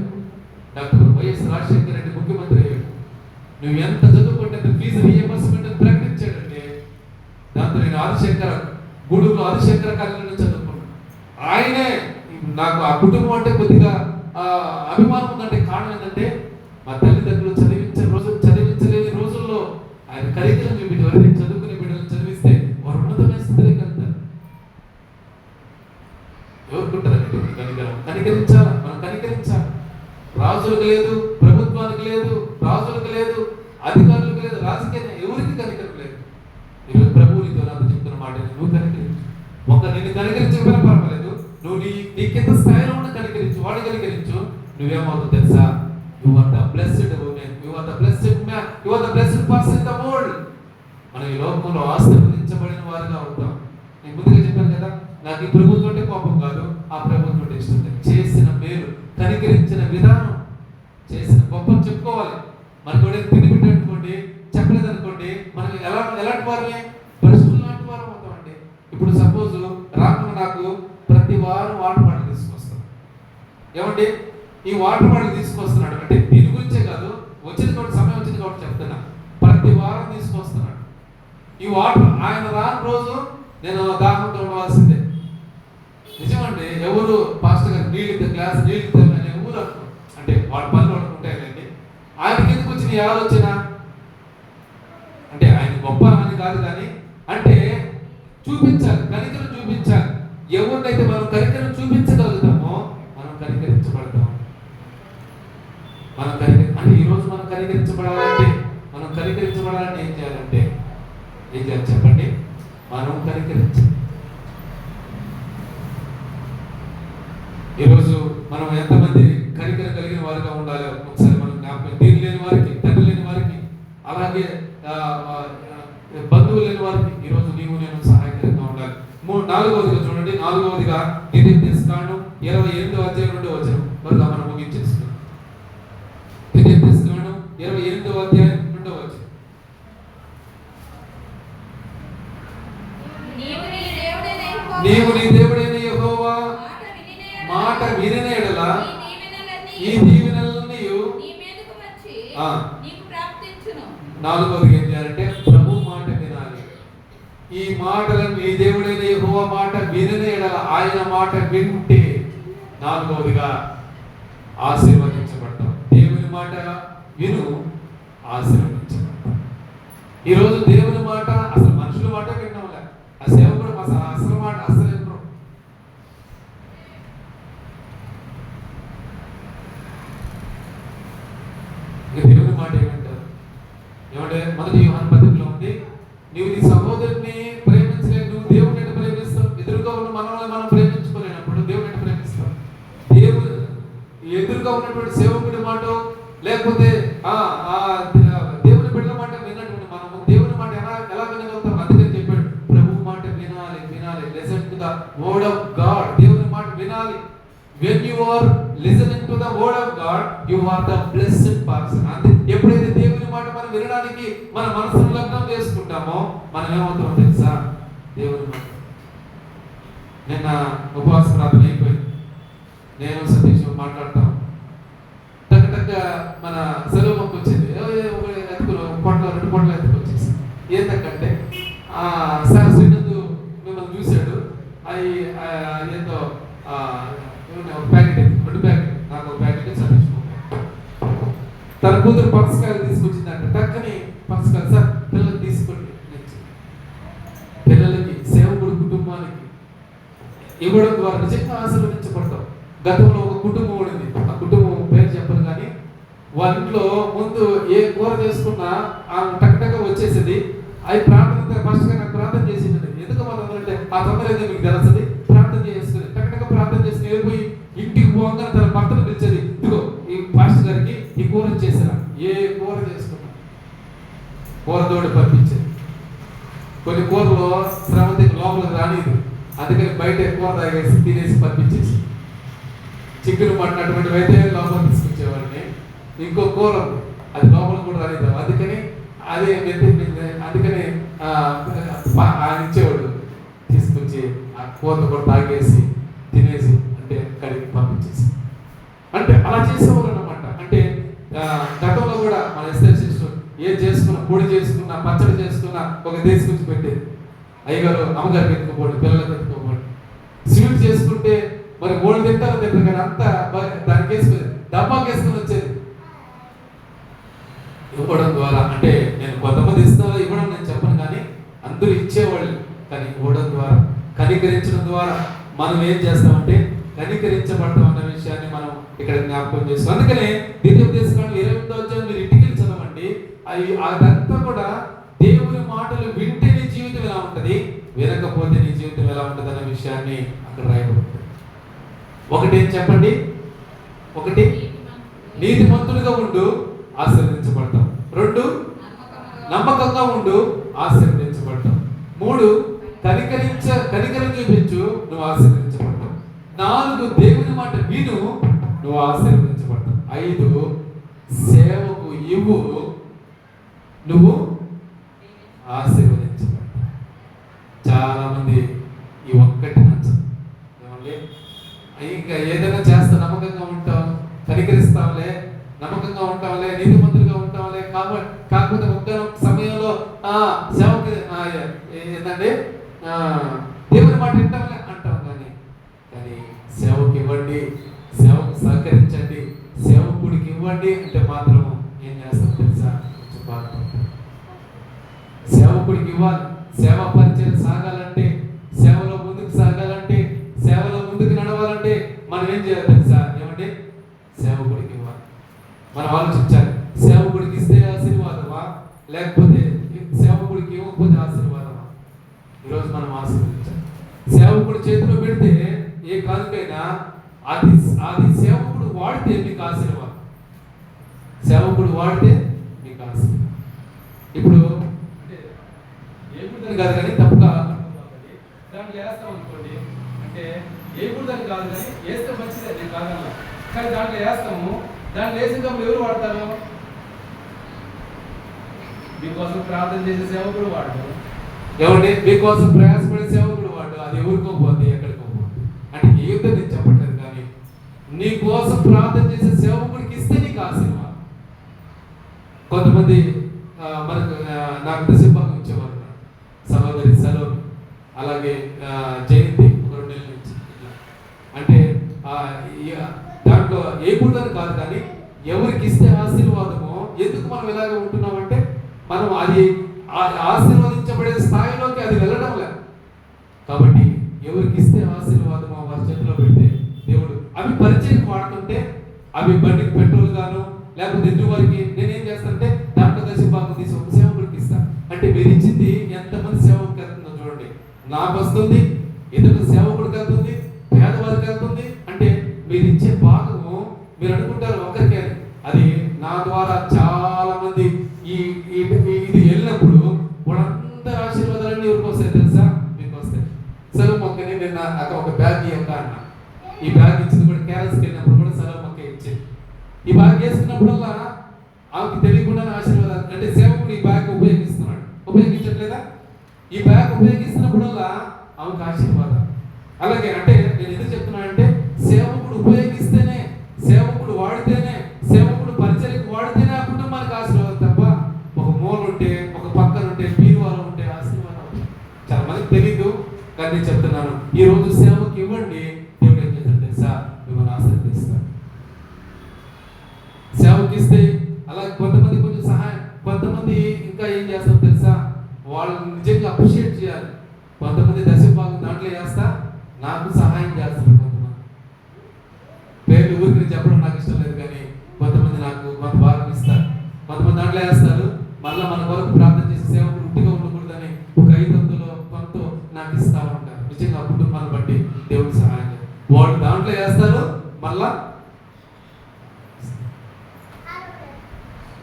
డాక్టర్ వైఎస్ రాజశేఖర రెడ్డి ముఖ్యమంత్రి అయ్యాడు. నువ్వు ఎంత చదువుకుంటే ఫీజు రీఎంబర్స్మెంట్ అని ప్రకటించాడంటే దాంతో నేను ఆదిశంకర గూడూరులో ఆదిశంకర కాలేజీలో చదువుకున్నాను. ఆయనే నాకు ఆ కుటుంబం అంటే కొద్దిగా అభిమానం ఉందంటే కారణం ఏంటంటే మా తల్లిదండ్రులు చదివించలేని రోజుల్లో ఆయన కరికులం చూపించి ఎవరైనా చదువుకునే బిడ్డలను చదివిస్తే వారు ఉన్నతమైన స్థితిలోకి వెళ్తారు. ఎవరుకుంటారండి కనికరించాలి, మనం కనికరించాలి. రాజులకు లేదు, ప్రభుత్వానికి లేదు, రాజులకు లేదు, అధికారులకు లేదు, రాజకీయ ఎవరికి కనికరం లేదు. ఈరోజు ప్రభువు నీతో నాతో చెప్తున్న మాట, నువ్వు కనికరించు. నిన్ను కనికరించకపోయినా పర్వాలేదు, నువ్వు నీ కింద స్థాయిలో ఉన్న కనికరించు, వాడు కనికరించు. నువ్వేమవుతావు తెలుసా? You are the blessed woman, you are the blessed man, you are the blessed person in the world. మనం ఈ లోకంలో ఆశీర్వదించబడిన వారుగా అవుతాం. నేను ముందుగా చెప్పాను కదా, నాకు ఈ ప్రభుత్వం అంటే కోపం కాదు, ఆ ప్రభుత్వం అంటే ఇష్టం లేదు. చేసిన మేలు, కనికరించిన విధానం, చేసిన గొప్ప చెప్పుకోవాలి. మనకు కూడా తిండి పెట్టనుకోండి, చెప్పలేదు అనుకోండి, మనం ఎలాంటి వారమే పరిస్థితులు లాంటి వారు అవుతామండి. ఇప్పుడు సపోజ్ రాకుండా నాకు ప్రతి వారం వాటర్ బాటిల్ తీసుకొస్తాం. ఏమండి ఈ వాటర్ బాటిల్ తీసుకొస్తున్నాడు అంటే దీని గురించే కాదు, వచ్చింది కాబట్టి సమయం వచ్చింది కాబట్టి చెప్తున్నా, ప్రతి వారం తీసుకొస్తున్నాడు ఈ వాటర్. ఆయన రాని రోజు నేను దాహంతో ఉండవలసిందే. నిజమండి. ఎవరు పాస్టర్ గారు నీళ్ళు గ్లాస్ నీళ్ళు ఇద్దామని ఎవరు అంటే వాడి పనులు అనుకుంటాయండి. ఆయనకి ఎందుకు వచ్చిన ఈ ఆలోచన అంటే ఆయన గొప్ప అని కాదు, కానీ అంటే చూపించాలి, కనికరం చూపించాలి. ఎవరినైతే మనం కనికరం చూపించగలుగుతామో మనం కనికరించబడతాం. అంటే ఈరోజు మనం కనికరించబడాలంటే ఏం చేయాలంటే ఏం చేయాలి చెప్పండి? మనం కనికరించాలి. ఈరోజు మనం ఎంతమంది కనికరం కలిగిన వారిగా ఉండాలి ఒకసారి మనం జ్ఞాపకం. దీని లేని వారికి, తండ్రి లేని వారికి, అలాగే బంధువులు లేని వారికి ఈరోజు నీవు నేను సహాయకరంగా ఉండాలి. నాలుగవదిగా చూడండి, నాలుగవదిగా కాండం 28వ అధ్యాయం 2వ వచనం వరకు మనం ముగించేస్తున్నాం. 28వ అధ్యాయం 2వ వచనం. నీవు నీ దేవుడైన యెహోవా మాట వినిన యెడల ఈ దీవెనలన్నీ నాలుగవది ఏం చేయాలంటే ప్రభు మాట వినాలి. ఈ మాటలను నీ దేవుడైన యెహోవా మాట వినిన యెడల, ఆయన మాట వింటే నాలుగవదిగా ఆశీర్వదించబడతాం. దేవుని మాట విను, ఆశీర్వదించబడతాం. ఈరోజు దేవుని మాట అసలు మనుషుల మాట విన్నాంలే, ఆ సేవకుడు అసలు మాట అసలు ఎన్నో. దేవుని మాట ఏమంటారు? ఏమంటే మొదటి యోహాను పత్రికలో ఉంది, నీవు నీ సహోదరుని ప్రేమించలేదు, నువ్వు దేవుని ఎట్లా ప్రేమిస్తావు? ఎదురుగా ఉన్న మనల్ని మనం ప్రేమించుకోలేనప్పుడు దేవుని ఎట్లా ప్రేమిస్తాం? ఎదురుగా ఉన్నటువంటి సేవకుడి మాట లేకపోతే దేవుని బిడ్డల మాట విన్నటువంటి మనము దేవుని మాట ఎలా వినగలుగుతాం? అందుకని చెప్పాడు ప్రభు మాట వినాలి. Listen to the word of God. దేవుని మాట వినాలి. When you are listening to the word of God, you are the blessed person. అంటే ఎప్పుడైతే దేవుని మాట మనం వినడానికి మన మనసును లగ్నం చేసుకుంటామో మనం ఏమవుతామో తెలుసా? దేవుని మాట. నిన్న ఉపవాస ప్రార్థన అయిపోయింది. నేను సతీష్ మాట్లాడతాం. టక్ మన సెలవుకి వచ్చింది. పొట్ల 2 పొట్ల ఎత్తుకొచ్చేసి ఏంటంటే సార్ శ్రీనందు మిమ్మల్ని చూశాడు. అవి ఏదో ప్యాకెట్ 2 ప్యాకెట్, నాకు 1 ప్యాకెట్ చదివించుకుంటాను. తన కూతురు పనసకాయలు తీసుకొచ్చిందంటే టక్కని పనసకాయలు సార్ పిల్లలకి తీసుకోండి. పిల్లలకి, సేవకుడు కుటుంబానికి ఇవ్వడం ద్వారా నిజంగా ఆశీర్వదించబడతాం. గతంలో ఒక కుటుంబం ఉండింది. ఆ కుటుంబం పేరు చెప్పరు, కానీ వాళ్ళ ఇంట్లో ముందు ఏ కూర చేసుకున్నా ఆమె టక్ వచ్చేసేది. అవి ప్రార్థన ఫస్ట్గా నాకు ప్రార్థన చేసింది. ఎందుకు అంటే ఆ తొందర ఏదో మీకు తెలుస్తుంది, ప్రార్థన చేసుకుని టక్ ప్రార్థన చేసుకుని వెళ్ళిపోయి ఇంటికి పోగా తన భర్తను పిలిచేది, ఇదిగో ఈ పాస్టర్ గారికి ఈ కూర చేసినా. ఏ కూర చేసుకున్నా కూరతోటి పంపించేది. కొన్ని కూరలో శ్రవంతి లోపలికి రానిది, అందుకని బయట కూర తాగేసి తినేసి పంపించేసి. చికెన్ మటన్ అటువంటివి అయితే లోపల తీసుకొచ్చేవాడిని. ఇంకో కూర అది లోపల కూడా రానిద్దాం, అందుకని అదే అందుకని ఆయన ఇచ్చేవాడు తీసుకొచ్చి ఆ కోత కూడా తాగేసి తినేసి అంటే కడిగి పంపించేసి అంటే అలా చేసేవాళ్ళు అనమాట. అంటే గతంలో కూడా మన ఎస్ఎల్ సిస్టర్ ఏం చేసుకున్నా, పొడి చేసుకున్నా, పచ్చడి చేసుకున్నా ఒక తీసుకొచ్చి పెట్టేది. అయ్యగారు అమ్మగారికి ఎత్తుకోపోండి, పిల్లలకు ఎత్తుకోపోండి. స్వీట్ చేసుకుంటే మరి మూడు తింటారు కానీ అంతా దానికి వేసుకుని డబ్బాకి వేసుకుని వచ్చేది. ఇవ్వడం ద్వారా అంటే నేను కొంతమంది ఇస్తారో ఇవ్వడం నేను చెప్పను, కానీ అందరూ ఇచ్చేవాళ్ళు. కానీ ఇవ్వడం ద్వారా, కనికరించడం ద్వారా మనం ఏం చేస్తామంటే కనికరించబడతాం అన్న విషయాన్ని మనం ఇక్కడ జ్ఞాపకం చేస్తాం. అందుకనే ద్వితీయోపదేశకాండం 28వ అధ్యాయం మీరు ఇంటికి చదవండి. అదంతా కూడా దేవుని మాటలు వింటే నీ జీవితం ఎలా ఉంటుంది, వినకపోతే నీ జీవితం ఎలా ఉంటుంది అన్న విషయాన్ని అక్కడ రాయబడుతుంది. ఒకటి ఏం చెప్పండి, ఒకటి నీతిమంతుడిగా ఉండు, ఆశీర్వదించబడతాం. 2 నమ్మకంగా ఉండు, ఆశీర్వదించబడతాం. 3 కనికరం చూపించు, నువ్వు ఆశీర్వదించబడతావు. 4 దేవుని మాట విను, నువ్వు ఆశీర్వదించబడతావు. 5 సేవకు ఇవ్వు, నువ్వు ఆశీర్వదించబడతావు. చాలా మంది ఈ ఒక్కటి నచ్చదు. ఏమండి, ఇంకా ఏదైనా చేస్తా, నమ్మకంగా ఉంటాం, కనికరిస్తాంలే, నమ్మకంగా ఉంటాంలే, నీతిమంతులుగా ఉంటాంలే, కాకపోతే ఒక్క సమయంలో సేవకి ఏంటంటే దేవుని మాట వింటాంలే అంటాం. కానీ సేవకి ఇవ్వండి, సేవకు సహకరించండి, సేవకుడికి ఇవ్వండి అంటే మాత్రం ఏం చేస్తాం తెలుసా, కొంచెం బాధపడతాం. సేవకుడికి ఇవ్వాలి. సేవా పరిచయం సాగాలంటే, సేవలో ముందుకు సాగాలంటే, సేవలో ముందుకు నడవాలంటే మనం ఏం చేయాలి తెలుసా, ఏమంటే సేవకుడికి ఇవ్వాలి. మనం ఆలోచించాలి, సేవకుడికి ఇస్తే ఆశీర్వాదమా, లేకపోతే సేవకుడికి ఇవ్వకపోతే ఆశీర్వాదమా? ఈరోజు మనం ఆశీర్వదించాలి. సేవకుడి చేతిలో పెడితే ఏ కాదుకైనా అది సేవకుడు వాడితే మీకు ఆశీర్వాదం, సేవకుడు వాడితే మీకు ఆశీర్వాదం. ఇప్పుడు ఏకూడదని కాదు కానీ తప్పుగా దాంట్లో వేస్తాం అనుకోండి, అంటే ఏకూడదని కాదు కానీ వేస్తే మంచిదే, నేను కాదన్నా, కానీ దాంట్లో వేస్తాము. దాంట్లో వేసినప్పుడు ఎవరు వాడతారు? మీకోసం ప్రార్థన చేసే సేవకుడు వాడు, ఏమండి మీకోసం ప్రయాసపడే సేవకుడు వాడు. అది ఎవరికో పోతే ఎక్కడికో పోతే అంటే ఏ యుద్ధం నేను చెప్పట్లేదు, కానీ నీ కోసం ప్రార్థన చేసే సేవకుడికి ఇస్తే నీకు ఆశీర్వాదం. కొంతమంది మనకు నాకు దశభాగం ఇచ్చేవారు, సహోదరి సలోమి, అలాగే జయంతి ఒక 2 నెలల నుంచి. అంటే దాంట్లో ఏ కూడదని కాదు, కానీ ఎవరికి ఇస్తే ఆశీర్వాదమో, ఎందుకు మనం ఇలాగ ఉంటున్నామంటే మనం అది ఆశీర్వదించబడే స్థాయిలోకి అది వెళ్ళడం లేదు. కాబట్టి ఎవరికి ఇస్తే ఆశీర్వాదమో వారి చేతిలో పెడితే దేవుడు అవి పరిచయం వాడుతుంటే అవి బండికి పెట్రోల్ గాను లేకపోతే ఎదురు వారికి నేనేం చేస్తానంటే దాంట్లో దశభాగం తీసి ఒక సేవకుడికి ఇస్తా. అంటే మీరు ఇచ్చింది ఎంతమంది సేవకుడికి వెళ్తుందో చూడండి. నాకు వస్తుంది, ఎదురు సేవకుడికి వెళ్తుంది, పేదవారికి వెళ్తుంది. అంటే మీరు ఇచ్చే భాగము మీరు అనుకుంటారు ఒకరికే, అది నా ద్వారా చాలా మంది ఇది వెళ్ళినప్పుడు వాళ్ళందరూ ఆశీర్వాదాలన్నీ ఎవరికి వస్తాయి తెలుసా? మీకు వస్తాయి. సెలవు మొక్కని నిన్న అక్కడ ఒక బ్యాగ్ ఇవ్వక అన్న, ఈ బ్యాగ్ ఇచ్చింది కూడా కేరళకి వెళ్ళినప్పుడు కూడా సెలవు మొక్క ఇచ్చింది. ఈ బ్యాగ్ వేసుకున్నప్పుడల్లా ఆమెకు తెలియకుండానే ఆశీర్వాదాలు, అంటే సేవకుడు ఈ బ్యాగ్ ఉపయోగిస్తున్నాడు, ఉపయోగించట్లేదా? ఈ బ్యాగ్ ఉపయోగిస్తున్నప్పుడల్లా ఆమెకు ఆశీర్వాదాలు. అలాగే అంటే నేను ఎందుకు చెప్తున్నానంటే సేవకుడు ఉపయోగిస్తేనే, సేవకుడు వాడితేనే, సేవకుడు పరిచయకు వాడితేనే ఆ కుటుంబానికి ఆశీర్వాదం తప్ప ఒక మూల ఉంటే, ఒక పక్కన ఉంటే, పీరువాలో ఉంటే ఆశీర్వాదం చాలా మందికి తెలీదు. కానీ నేను చెప్తున్నాను, ఈ రోజు సేవకు ఇవ్వండి, దేవుడు ఏం చేస్తాడు తెలుసా? మిమ్మల్ని ఆశీర్వదిస్తాడు. సేవకి ఇస్తే అలాగే కొంతమంది కొంచెం సహాయం, కొంతమంది ఇంకా ఏం చేస్తారు తెలుసా? వాళ్ళు నిజంగా అప్రిషియేట్ చేయాలి. కొంతమంది దశభాగం దాంట్లో చేస్తా నాకు సహాయం చేస్తారు. కొంతమంది పేర్లు ఊరికి చెప్పడం నాకు ఇష్టం లేదు, కానీ కొంతమంది నాకు కొంత భాగం ఇస్తారు, కొంతమంది దాంట్లో వేస్తారు. మళ్ళీ మన వరకు ప్రార్థన చేసి సేవకుడు ఉట్టిగా ఉండకూడదని ఒక 500 కొంత నాకు ఇస్తా ఉంటారు. నిజంగా కుటుంబాన్ని బట్టి దేవుడు సహాయం వాళ్ళు దాంట్లో వేస్తారు మళ్ళా.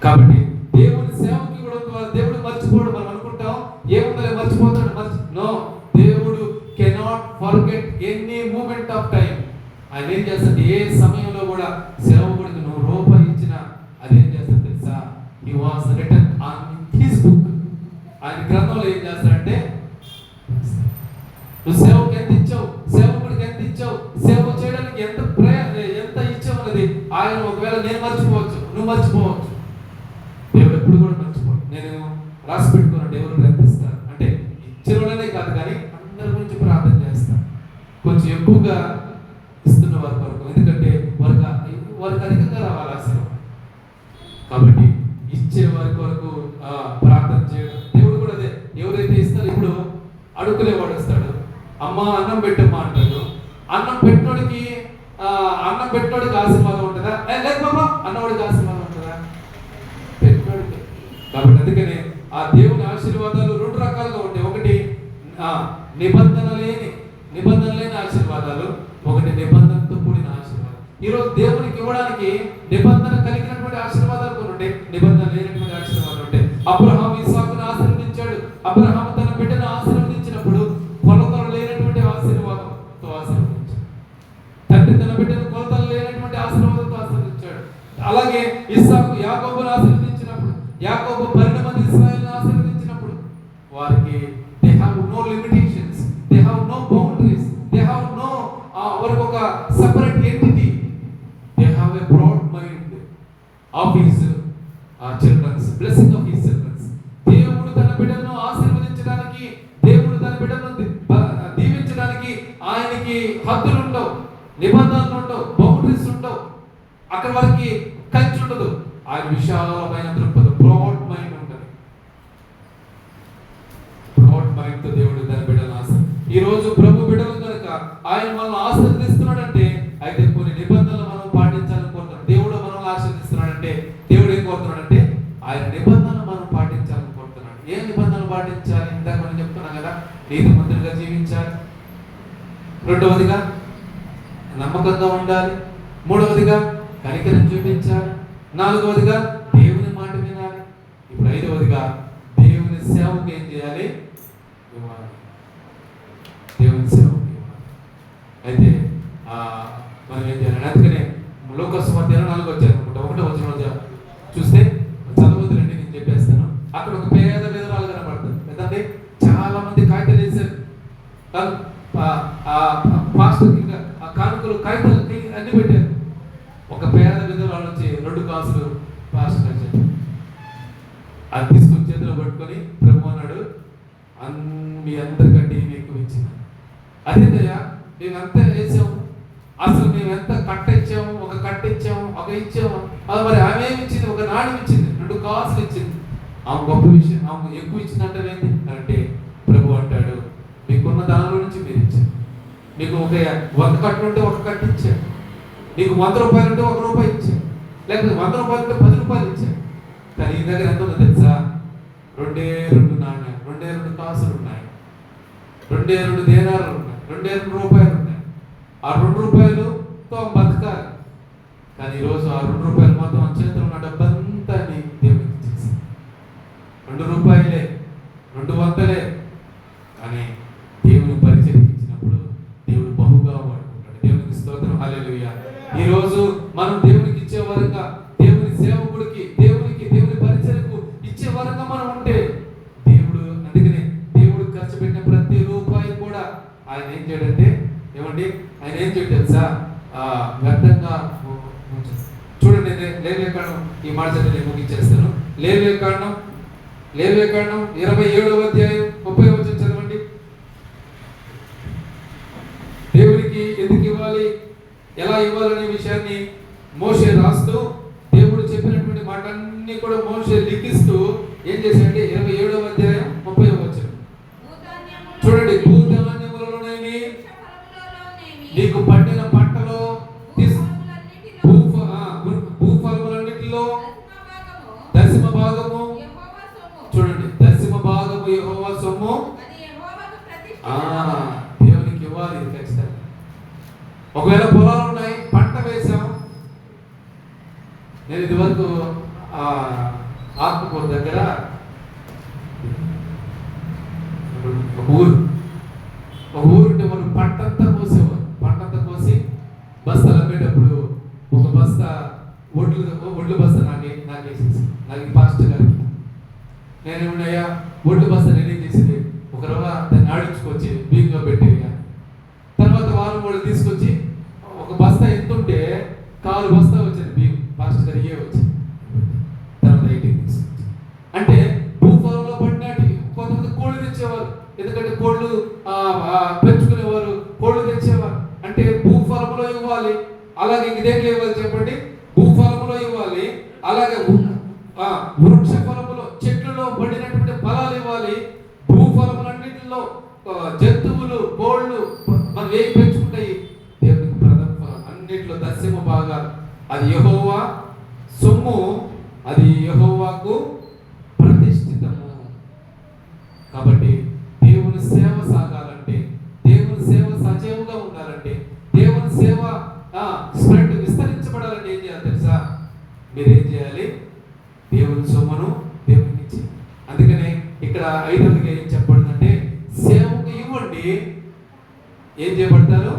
కాబట్టి దేవుని సేవకి కూడా దేవుడు మర్చిపోడు. మనం అనుకుంటాం ఏముందో మర్చిపోతాడు, నో, దేవుడు cannot forget any moment of time. ఆయన ఏం చేస్తాడు, ఏ సమయంలో కూడా సేవకుడికి ₹1 ఇచ్చినా అదేం చేస్తాడు తెలుసా? He was written on his book. ఆయన గ్రంథంలో ఏం చేస్తాడంటే నువ్వు సేవకు ఎంత ఇచ్చావు, ఇచ్చావు, సేవ చేయడానికి ఎంత ఇచ్చావు అన్నది ఆయన ఒకవేళ నేను మర్చిపోవచ్చు, నువ్వు మర్చిపోవచ్చు. దేవుడు ఎప్పుడు కూడా మర్చిపోడు. నేను రాసి పెట్టుకున్నాడు ఎవరు ఎంత ఇస్తారు అంటే ఇచ్చిన వాళ్ళనే కాదు కానీ అందరి గురించి ప్రార్థన చేస్తాను, కొంచెం ఎక్కువగా ఇస్తున్న వారి కొరకు. ఎందుకంటే వారికి అధికంగా రావాలి ఆశీర్వాదం. కాబట్టి ఇచ్చే వారి కొరకు ప్రార్థన చేయడం. దేవుడు కూడా అదే, ఎవరైతే ఇస్తారో ఇప్పుడు అడుగులేవాడు వస్తాడు, అమ్మ అన్నం పెట్టమ్మా అంటాడు. అన్నం పెట్టినోడికి ఆశీర్వాదం ఉంటుందా? లేదు బాబా అన్నవాడికి ఆశీర్వాదం ఉంటుందా? పెట్టినోడికి. కాబట్టి అందుకనే ఆ దేవుని ఆశీర్వాదాలు రెండు రకాలుగా ఉంటాయి. ఒకటి నిబంధన లేని ఆశీర్వాదాలు, ఒకటి నిబంధనతో కూడిన ఆశీర్వాదం. ఈరోజు దేవునికి ఇవ్వడానికి నిబంధన కలిగినటువంటి ఆశీర్వాదాలు కొన్ని ఉంటాయి, నిబంధన లేనటువంటి ఆశీర్వాదాలు ఉంటాయి. అబ్రహాము ఇస్సాకును ఆశీర్వదించాడు. అబ్రహాము తన బిడ్డను ఆశీర్వదించినప్పుడు కొలతలు లేనటువంటి ఆశీర్వాదంతో ఆశీర్వదించాడు. తండ్రి తన బిడ్డను కొలతలు లేనటువంటి ఆశీర్వాదంతో ఆశీర్వదించాడు. అలాగే ఇస్సాకు యాకోబును ఆశీర్వదించినప్పుడు, యాకోబు 12 మంది ఇశ్రాయేలును ఆశీర్వదించినప్పుడు వారికి they have no limitations, they have no boundaries, they have no వారికి ఒక separate entity, they have a broad mind of his children's blessing of his children's. దేవుడు తన బిడ్డలను ఆశీర్వదించడానికి, దేవుడు తన బిడ్డలను దీవించడానికి ఆయనకి హద్దులు ఉండవు, నిబంధనలు ఉండవు, బౌండరీస్ ఉండవు. అక్కడ వారికి కంచి ఉండదు. ఆయన విశాలమైన దృక్పథం, బ్రాడ్ మైండ్ ఉంటుంది. బ్రాడ్ మైండ్ తో దేవుడు తన బిడ్డలను ఈ రోజు ప్రభు బిడ్డలు కనుక ఆయన మనల్ని ఆశీర్వదిస్తున్నాడంటే అయితే కొన్ని నిబంధనలు మనం పాటించాలనుకుంటున్నాం. దేవుడు మనల్ని ఆశీర్వదిస్తున్నాడంటే దేవుడు ఏం కోరుతున్నాడంటే ఆయన నిబంధనలు మనం పాటించాలనుకుంటున్నాడు. ఏ నిబంధనలు పాటించాలి? ఇందాక మనం చెప్తున్నాం కదా, నీతిమంతులుగా జీవించాలి, రెండవదిగా నమ్మకంగా ఉండాలి, మూడవదిగా కనికరం చూపించాలి, నాలుగవదిగా దేవుని మాట వినాలి, ఇప్పుడు ఐదవదిగా దేవుని సేవకు ఏం చేయాలి? ఇవ్వాలి. దేవుని సేవకు ఇవ్వాలి. అయితే మనం ఏం చేయాలి? అందుకనే లోకస్ 24 వచ్చారు, 1వ వచనం చూస్తే చదవద్దులండి, నేను చెప్పేస్తాను. అక్కడ ఒక పేద విధవరాలు కనబడుతుంది కదండి. చాలా మంది కాగితాలు వేశారు, పాస్టర్ కానుకలు కాగితాలు అన్ని పెట్టారు. ఒక పేద విధవరాలు వచ్చి 2 కాసులు పాస్టర్ గారు చెప్పారు. అది తీసుకొని చేతిలో పట్టుకొని ప్రభు అన్నాడు, మీ అందరికంటే ఇవి ఎక్కువ ఇచ్చిన. అదేదయ్యా, మేము ఎంత వేసాము, అసలు మేము ఎంత కట్ట ఇచ్చాము, ఒక కట్ట ఇచ్చాము, ఒక ఇచ్చాము. అది మరి ఆమె ఏమి ఇచ్చింది? ఒక నాణ్యం ఇచ్చింది, 2 కాసులు ఇచ్చింది. ఆమె గొప్ప విషయం, ఆమె ఎక్కువ ఇచ్చిందంటే ఏంటి అంటే ప్రభు అంటాడు, మీకున్న దానిలో నుంచి మీరు ఇచ్చారు. మీకు ఒక 100 కట్టు ఉంటే 1 కట్టు ఇచ్చాడు, నీకు 100 రూపాయలు ఉంటే 1 రూపాయి ఇచ్చాడు, లేకపోతే 100 రూపాయలు ఉంటే 10 రూపాయలు ఇచ్చాడు. కానీ ఈ దగ్గర ఎంత ఉందో తెలుసా? 2 నాణ్యాలు, 2 కాసులు ఉన్నాయి, 2 దేనాలు ఉన్నాయి, 2 రూపాయలు ఉన్నాయి. ఆ 2 రూపాయలతో బతకాలి. కానీ ఈరోజు ఆ 2 రూపాయలు మొత్తం ఆ చేతిలో ఉన్న డబ్బంతా దేవునికి ఇచ్చేసి 2 రూపాయలే, 200లే. కానీ దేవుని పరిచయం ఇచ్చినప్పుడు దేవుడు బహుగా వాడుకుంటాడు. దేవునికి స్తోత్రం, హల్లెలూయా. ఈరోజు మనం దేవునికి ఇచ్చే వరంగా, దేవుని సేవకుడికి, దేవుని పరిచయకు ఇచ్చే వరంగా మనం ఉంటే దేవుడు, అందుకనే దేవుడు ఖర్చు పెట్టిన ప్రతి రూపాయి కూడా ఆయన ఏం చేయడంటే ఏమండి, ఆయన ఏం చేయడం తెలుసా? వ్యర్థంగా చూడండి. లేవియకాండం ఈ మాట నేను ముగించేస్తాను. లేవియకాండం 27వ అధ్యాయం 30వ వచనం చదవండి. దేవునికి ఎందుకు ఇవ్వాలి, ఎలా ఇవ్వాలనే విషయాన్ని మోషే రాస్తూ, దేవుడు చెప్పినటువంటి మాటలన్నీ కూడా మోషే లిఖిస్తూ ఏం చేశాడంటే 27వ అధ్యాయం 30వ వచనం చూడండి. భూధాన్యములలోనేమి, నీకు పండిన పంటలో, భూఫలములన్నిటిలో దశమ భాగము, చూడండి, దశమ భాగము యెహోవా సొమ్ము, దేవునికి ఇవ్వాలి ఖచ్చితంగా. ఒకవేళ పొలాలు ఉన్నాయి, పంట వేసాం. నేను ఇదివరకు ఆత్మకూరు దగ్గర ఒక ఊరు ఉంటే మనం పంటంతా కోసేవారు. పంటంతా కోసి బస్తాలు అమ్మేటప్పుడు ఒక బస్తా ఒడ్లు బస్తా నాకేసేసి, నాకు పాస్టర్ గారికి నేనేమన్నాయా, ఒడ్లు బస్తా నేనేం చేసేది, ఒక రవ్వ దాన్ని ఆడించుకొచ్చి బీగంలో పెట్టేవి. తర్వాత వారం వాళ్ళు తీసుకు 4 బస్తా వచ్చింది బియ్యం, పాస్టర్ గారు ఇవే వచ్చింది. తర్వాత 18 తీసుకొచ్చి అంటే భూఫలంలో పడినట్టు కొంతమంది కోళ్ళు తెచ్చేవారు, ఎందుకంటే కోళ్ళు పెంచుకునేవారు, కోళ్ళు తెచ్చేవారు. అంటే భూఫలంలో ఇవ్వాలి, అలాగే ఇదేంటి ఇవ్వాలి చెప్పండి, భూఫలంలో ఇవ్వాలి, అలాగే వృక్ష ఫలములో చెట్లలో పడినటువంటి ఫలాలు ఇవ్వాలి. భూఫలములన్నింటిలో జంతువులు, కోళ్ళు మనం ఏం పెంచుకుంటాయి, దేవునికి ప్రథమ ఫలం, అన్నింటిలో దశమ భాగాలు. అది యెహోవా సొమ్ము, అది యెహోవాకు ప్రతిష్ఠితము. కాబట్టి దేవుని సేవ సాగాలంటే, దేవుని సేవ సజీవంగా ఉండాలంటే, దేవుని సేవ స్ప్రెడ్ విస్తరించబడాలంటే ఏం చేయాలి తెలుసా? మీరేం చేయాలి? దేవుని సొమ్మును దేవునికి ఇచ్చి. అందుకనే ఇక్కడ 5వదిగా ఏం చెప్పబడిందంటే, సేవకు ఇవ్వండి, ఏం చేయబడతారు?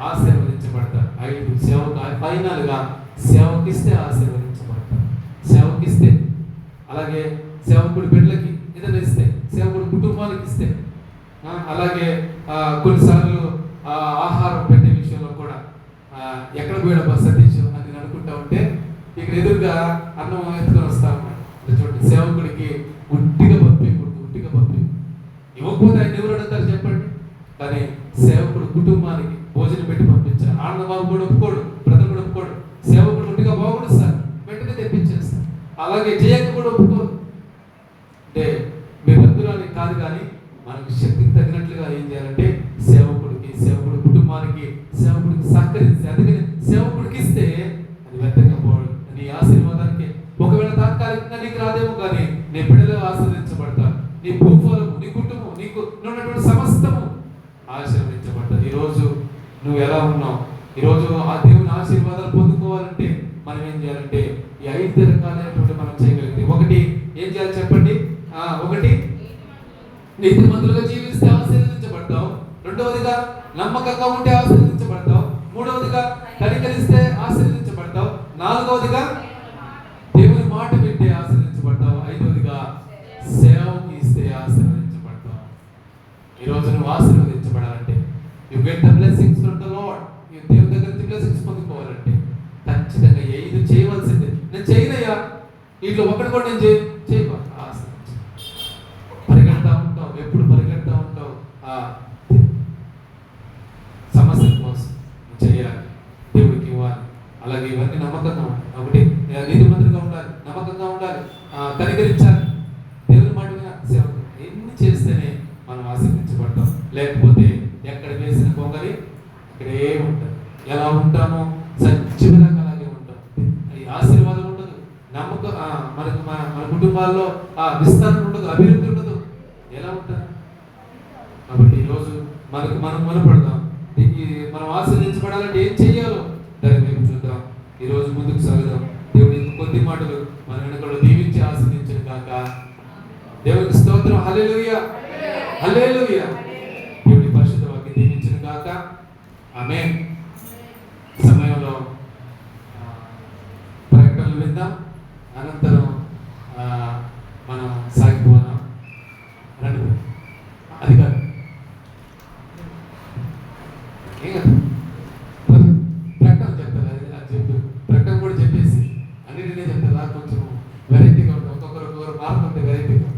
ఆశీర్వదించబడతారు. 5 సేవకు ఫైనల్గా సేవకిస్తే ఆశీర్వదించబడతారు. సేవకిస్తే, అలాగే సేవకుడి బిడ్డలకి ఏదైనా ఇస్తే, సేవకుడి కుటుంబానికి ఇస్తే, అలాగే కొన్నిసార్లు ఆహారం పెట్టే విషయంలో కూడా ఎక్కడ పోయాడబ్బా సతీష్ అని నేను అనుకుంటా ఉంటే ఇక్కడ ఎదురుగా అన్నం ఎత్తుకొని వస్తా ఉన్నాడు. చూడండి, సేవకుడికి ఉట్టిగా పంపించకూడదు, ఉట్టిగా ఇవ్వకపోతే ఆయన ఎవరు అడుగుతారు చెప్పండి. కానీ సేవకుడు కుటుంబానికి భోజనం పెట్టి పంపించారు. ఆనందబాబు కూడా ఒప్పుకోడు, బ్రదర్ కూడా ఒప్పుకోడు. సేవకుడు ఉట్టిగా బాగుండు సార్ వెంటనే తెప్పించేస్తారు. అలాగే జయక్క కూడా ఒప్పుకోదు. అంటే మీరు అందులోని కాదు, కానీ మనకు శక్తికి తగినట్లుగా ఏం చేయాలంటే సేవకుడి కుటుంబానికి సేవకుడికి సహకరిస్తే, అందుకని సేవకుడికి ఇస్తే అది వ్యర్థంగా పోవడం. నీ ఆశీర్వాదానికి ఒకవేళ తాత్కాలికంగా నీకు రాదేమో, కానీ నీ బిడ్డలు ఆశీర్వదించబడతారు. నీ భూఫలము, నీ కుటుంబం, నీకు ఉన్నటువంటి సమస్తము ఆశీర్వదించబడతారు. ఈరోజు నువ్వు ఎలా ఉన్నావు? ఈరోజు ఆ దేవుని ఆశీర్వాదాలు పొందుకోవాలంటే మనం ఏం చేయాలంటే ఈ 5 రకాలైనటువంటి మనం చేయగలిగితే, ఒకటి ఏం చేయాలి చెప్పండి? ఒకటి నీతిమంతులుగా జీవిస్తే ఆశీర్వదించబడతావు. 2వదిగా నమ్మకంగా ఉంటే ఆశీర్వదించబడతావు. 3వదిగా కనికరిస్తే ఆశీర్వదించబడతావు. 4వదిగా దేవుని మాట వింటే ఆశీర్వదించబడతావు. 5వదిగా సేవకి ఇస్తే ఆశీర్వదించబడతావు. ఈరోజు నువ్వు ఆశీర్వదించబడాలంటే, you get the blessings from the Lord, దేవుని దగ్గర నుంచి బ్లెస్సింగ్స్ పొందుకోవాలంటే ఖచ్చితంగా 5 చేయవలసిందే. నేను చేయనయ్యా, వీటిలో ఒకటి కూడా నేను చేయబా పరిగెడతా ఉంటావు, ఎప్పుడు పరిగెడతా ఉంటావు సమస్యల కోసం. చేయాలి, దేవుడికి ఇవ్వాలి, అలాగే ఇవన్నీ నమ్మకంగా ఉండాలి. ఒకటి నీతిమంతులుగా ఉండాలి, నమ్మకంగా ఉండాలి, కనికరించాలి, దేవుని మాట మీద సేవ. ఎన్ని చేస్తేనే మనం ఆశీర్వదించబడతాం. లేకపోతే ఎక్కడ వేసిన పొంగలి అక్కడే ఉంటుంది. ఎలా ఉంటామో సత్యవిధంగా అలాగే ఉంటాం. ఈ ఆశీర్వాదం ఉండదు, నమ్మకం మనకు మన కుటుంబాల్లో విస్తరణ ఉండదు, అభివృద్ధి ఉండదు. ఎలా ఉంటారు? కాబట్టి ఈరోజు మనం మొదలుపడదాం. దీనికి మనం ఆశీర్వదించబడాలంటే ఏం చెయ్యాలో దాని వైపు చూద్దాం. ఈరోజు ముందుకు సాగుదాం. దేవుడి కొద్ది మాటలు మన వెనుకలో దీవించి ఆశీర్వదించను కాక. దేవునికి స్తోత్రం. హల్లెలూయా, హల్లెలూయా. దేవుడి పరిశుద్ధ వాక్యం దీవించను కాక. ఆమేన్. సమయంలో ప్రకటనలు విందాం, అనంతరం మనం సాగిపోదాం. రండి. అది కాదు, ఏం కాదు, ప్రకటన చెప్తారు. అది చెప్పు, ప్రకటన కూడా చెప్పేసి అన్నిటినే చెప్తారు. కొంచెం వెరైటీగా ఉంటుంది, ఒక్కొక్కరు మార్పు ఉంటుంది, వెరైటీగా.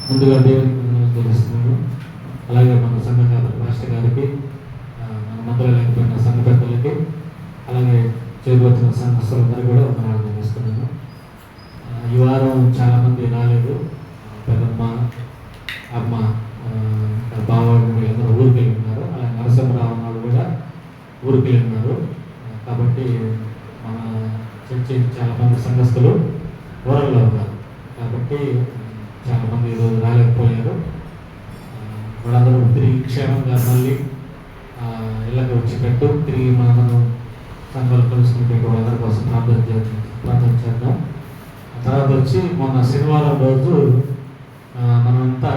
ముందుగా దేవునికి తెలుస్తున్నాను. అలాగే మన సంఘ మాస్టర్ గారికి, మన మందులు లేకపోయిన సంఘ పెద్దలకి, అలాగే చేరువచ్చిన సంఘస్థులందరూ కూడా వందనాలు చేస్తున్నాను. ఈ వారం చాలామంది రాలేదు. పెద్దమ్మ, అమ్మ, బావగారు వీళ్ళందరూ ఊరికి వెళ్ళి ఉన్నారు. అలాగే నరసింహరావు వాళ్ళు కూడా ఊరికి వెళ్ళి ఉన్నారు. కాబట్టి మన చర్చి చాలామంది సంఘస్థులు ఊరల్లో ఉన్నారు. కాబట్టి చాలామంది ఈరోజు రాలేకపోయారు. వాళ్ళందరూ తిరిగి క్షేమంగా మళ్ళీ ఇళ్ళకి వచ్చేటట్టు తిరిగి మనం సంఘాలు కలుసుకుంటే వాళ్ళందరి కోసం ప్రార్థన చేద్దాం. తర్వాత వచ్చి మొన్న శనివారం రోజు మనమంతా